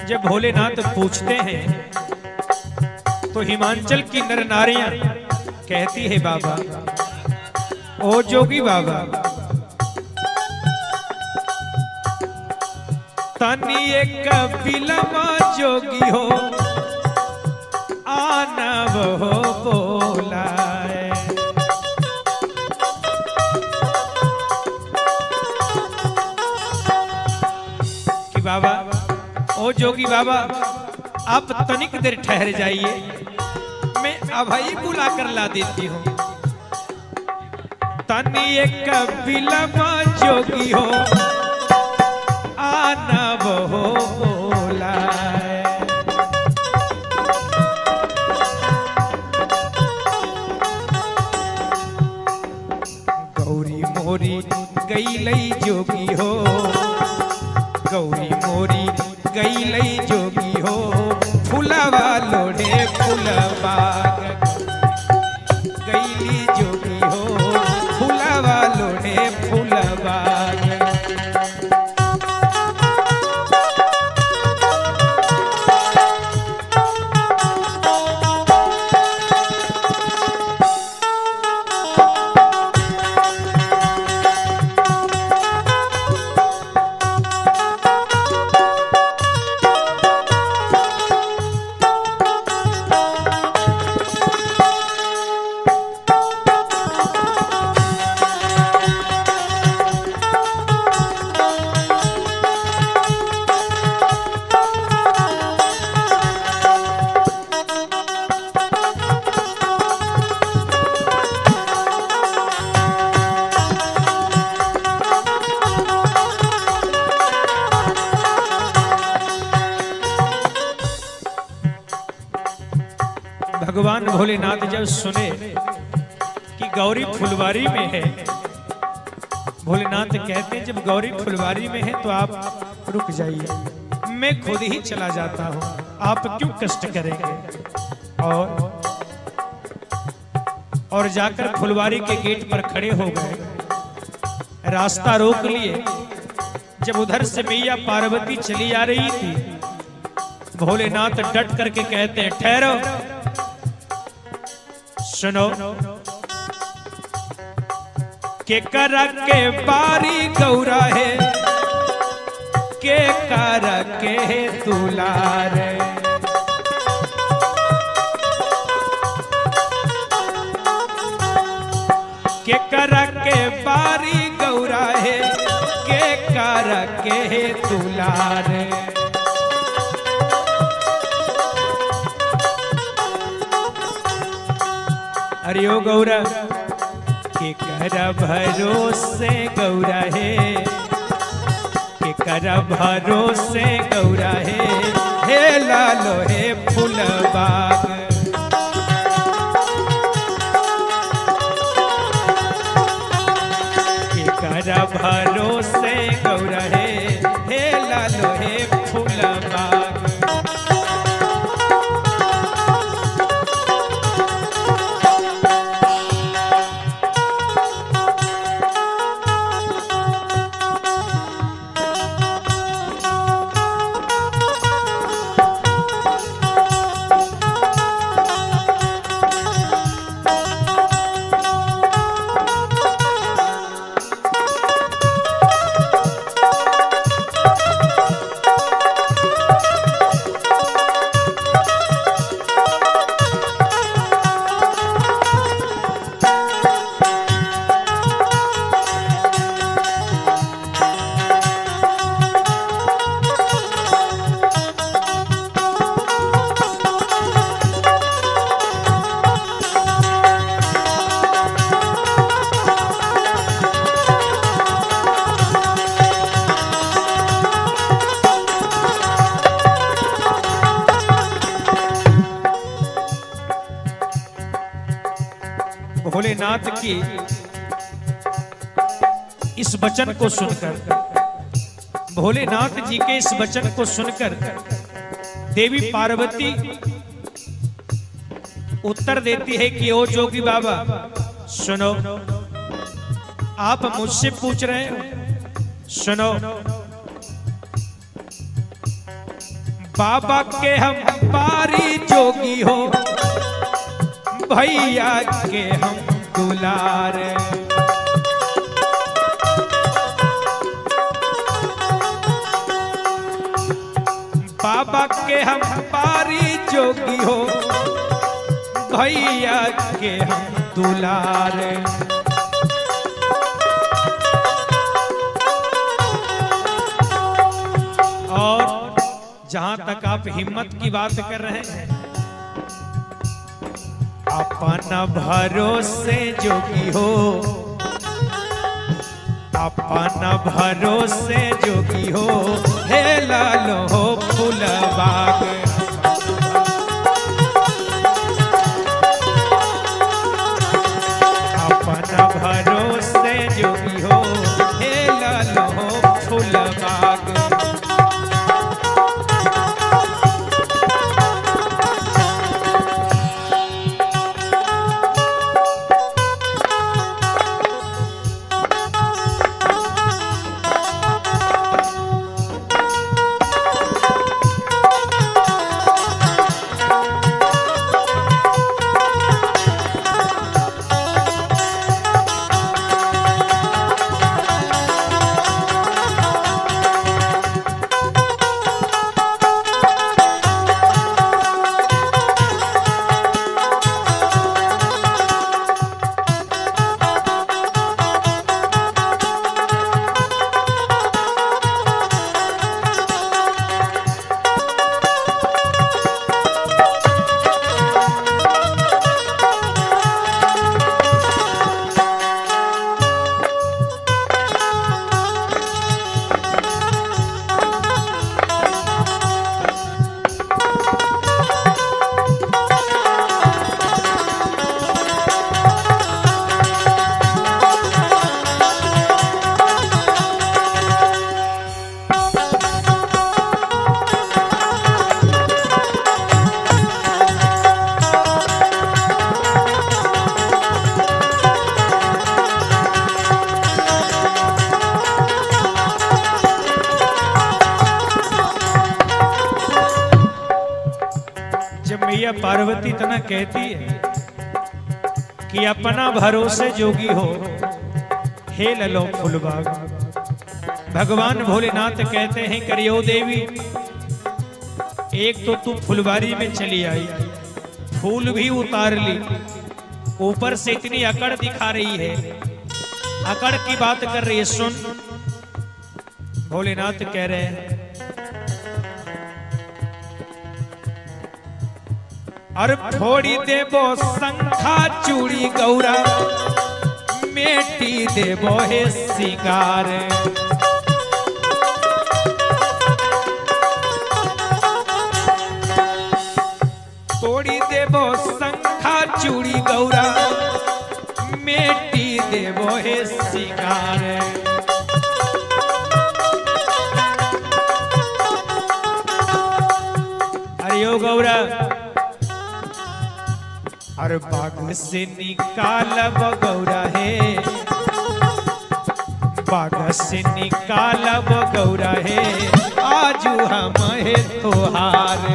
जब भोलेनाथ पूछते हैं तो हिमाचल की नर नारियां कहती है बाबा ओ जोगी बाबा तनी एक बिलमा जोगी हो आनव हो बोलाए बाबा ओ जोगी बाबा आप तनिक देर ठहर जाइए मैं अभई बुला कर ला देती हूँ तनी एक बिलमा जोगी हो आनव हो बोलाए गौरी मोरी गईलै जोगी हो गौरी मोरी गईलै जोगी हो फुलवा लोढ़े फुलबाग गईली जोगी हो फुलवा लोढ़े फुलबाग भगवान भोलेनाथ जब सुने कि गौरी फुलवारी में है, भोलेनाथ कहते हैं जब गौरी फुलवारी में है तो आप रुक जाइए, मैं खुद ही चला जाता हूं, आप क्यों कष्ट करेंगे। और जाकर फुलवारी के गेट पर खड़े हो गए, रास्ता रोक लिए। जब उधर से मैया पार्वती चली आ रही थी, भोलेनाथ डट करके कहते हैं ठहरो, सुनो, के कर के बारी गौरा है, के कर के दुलार है। के कर के बारी गौरा है, के कर के दुलार है। अरे ओ गौरा, के कर भरोसे गौरा है, के कर भरोसे गौरा है, हे लालो हे फूलबाग। कर भरोसे गौरा है, हे लालो हे फूलबाग। भोलेनाथ की इस वचन को सुनकर, भोलेनाथ जी के इस वचन को सुनकर देवी पार्वती उत्तर देती है कि ओ जोगी बाबा सुनो, आप मुझसे पूछ रहे हो, सुनो, बाबा के हम पारी जोगी हो, भैया के हम दुलार। बाबा के हम पारी जोगी हो, भैया के हम दुलार। और जहां तक आप हिम्मत की बात कर रहे हैं, अपना भरोसे जोगी हो, अपना भरोसे जोगी हो, हे लालो हो फूलबाग। अपना भरोसे जोगी हो, हे लालो हो फूलबाग। पार्वती इतना कहती है कि अपना भरोसे जोगी हो हे ललो फुलबाग। भगवान भोलेनाथ कहते हैं करियो देवी, एक तो तू फुलवारी में चली आई, फूल भी उतार ली, ऊपर से इतनी अकड़ दिखा रही है, अकड़ की बात कर रही है। सुन, भोलेनाथ कह रहे हैं और फोड़ी देबो शंखा चूड़ी गौरा, मेटी देबो हे सिंगार। तोड़ी देबो शंखा चूड़ी गौरा, मेटी देबो हे सिंगार। अरे ओ गौरा, और बाग से निकालब गौरा है, बाग से निकालब गौरा है, आजू हम है तोहार।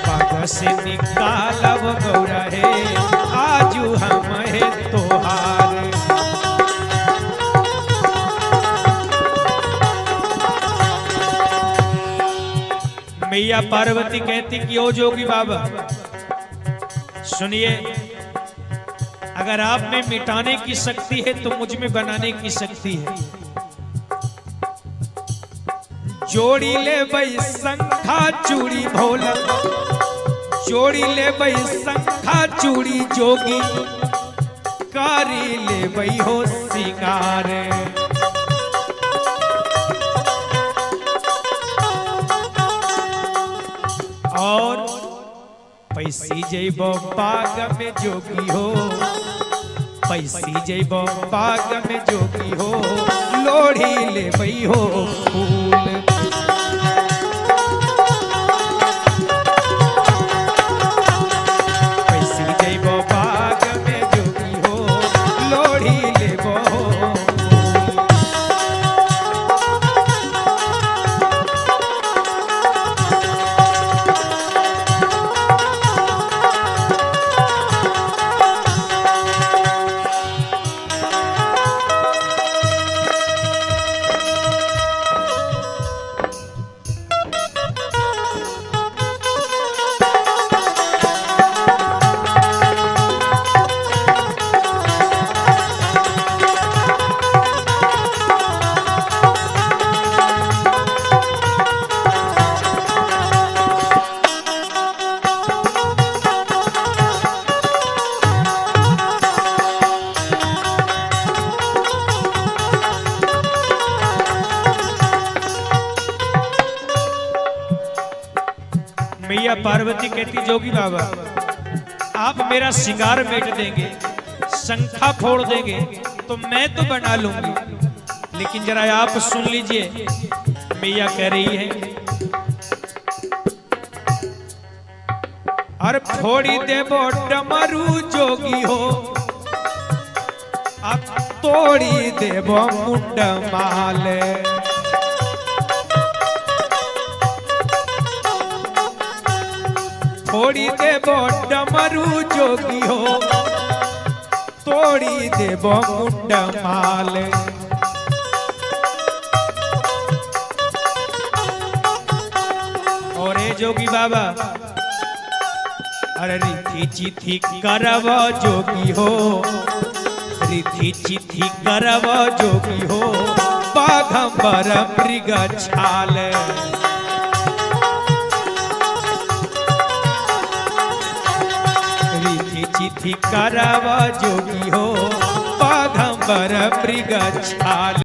बाग से निकालब गौरा है, आजू हम है तोहार। मैया पार्वती कहती कि ओ जोगी बाबा सुनिए, अगर आप में मिटाने की शक्ति है तो मुझ में बनाने की शक्ति है। जोड़ी ले बई शंखा चूड़ी भोला, जोड़ी ले बई शंखा चूड़ी जोगी, कारी ले बई हो सिंगार। और पैसी जइबो बाग में जोगी हो, पैसी जइबो बाग में जोगी हो, लोढ़ी ले बई हो फूल। पैसी जइबो बाग में जोगी हो, लोढ़ी ले बो मैया पार्वती कहती जोगी बाबा आप मेरा श्रृंगार मेट देंगे, शंखा फोड़ देंगे तो मैं तो बना लूंगी, लेकिन जरा आप सुन लीजिए। मैया कह रही है और फोड़ी देबो डमरू जोगी हो, अब तोड़ी देबो मुंड माल। तोड़ी देबो डमरू जोगी हो, तोड़ी देबो मुंड माल। और ए जोगी बाबा अरे रिथी चिथी करब जोगी हो, रिथी चिथी करब जोगी हो, बाघंबर मृग छाल। चिथी करब जोगी हो, बाघंबर मृग छाल।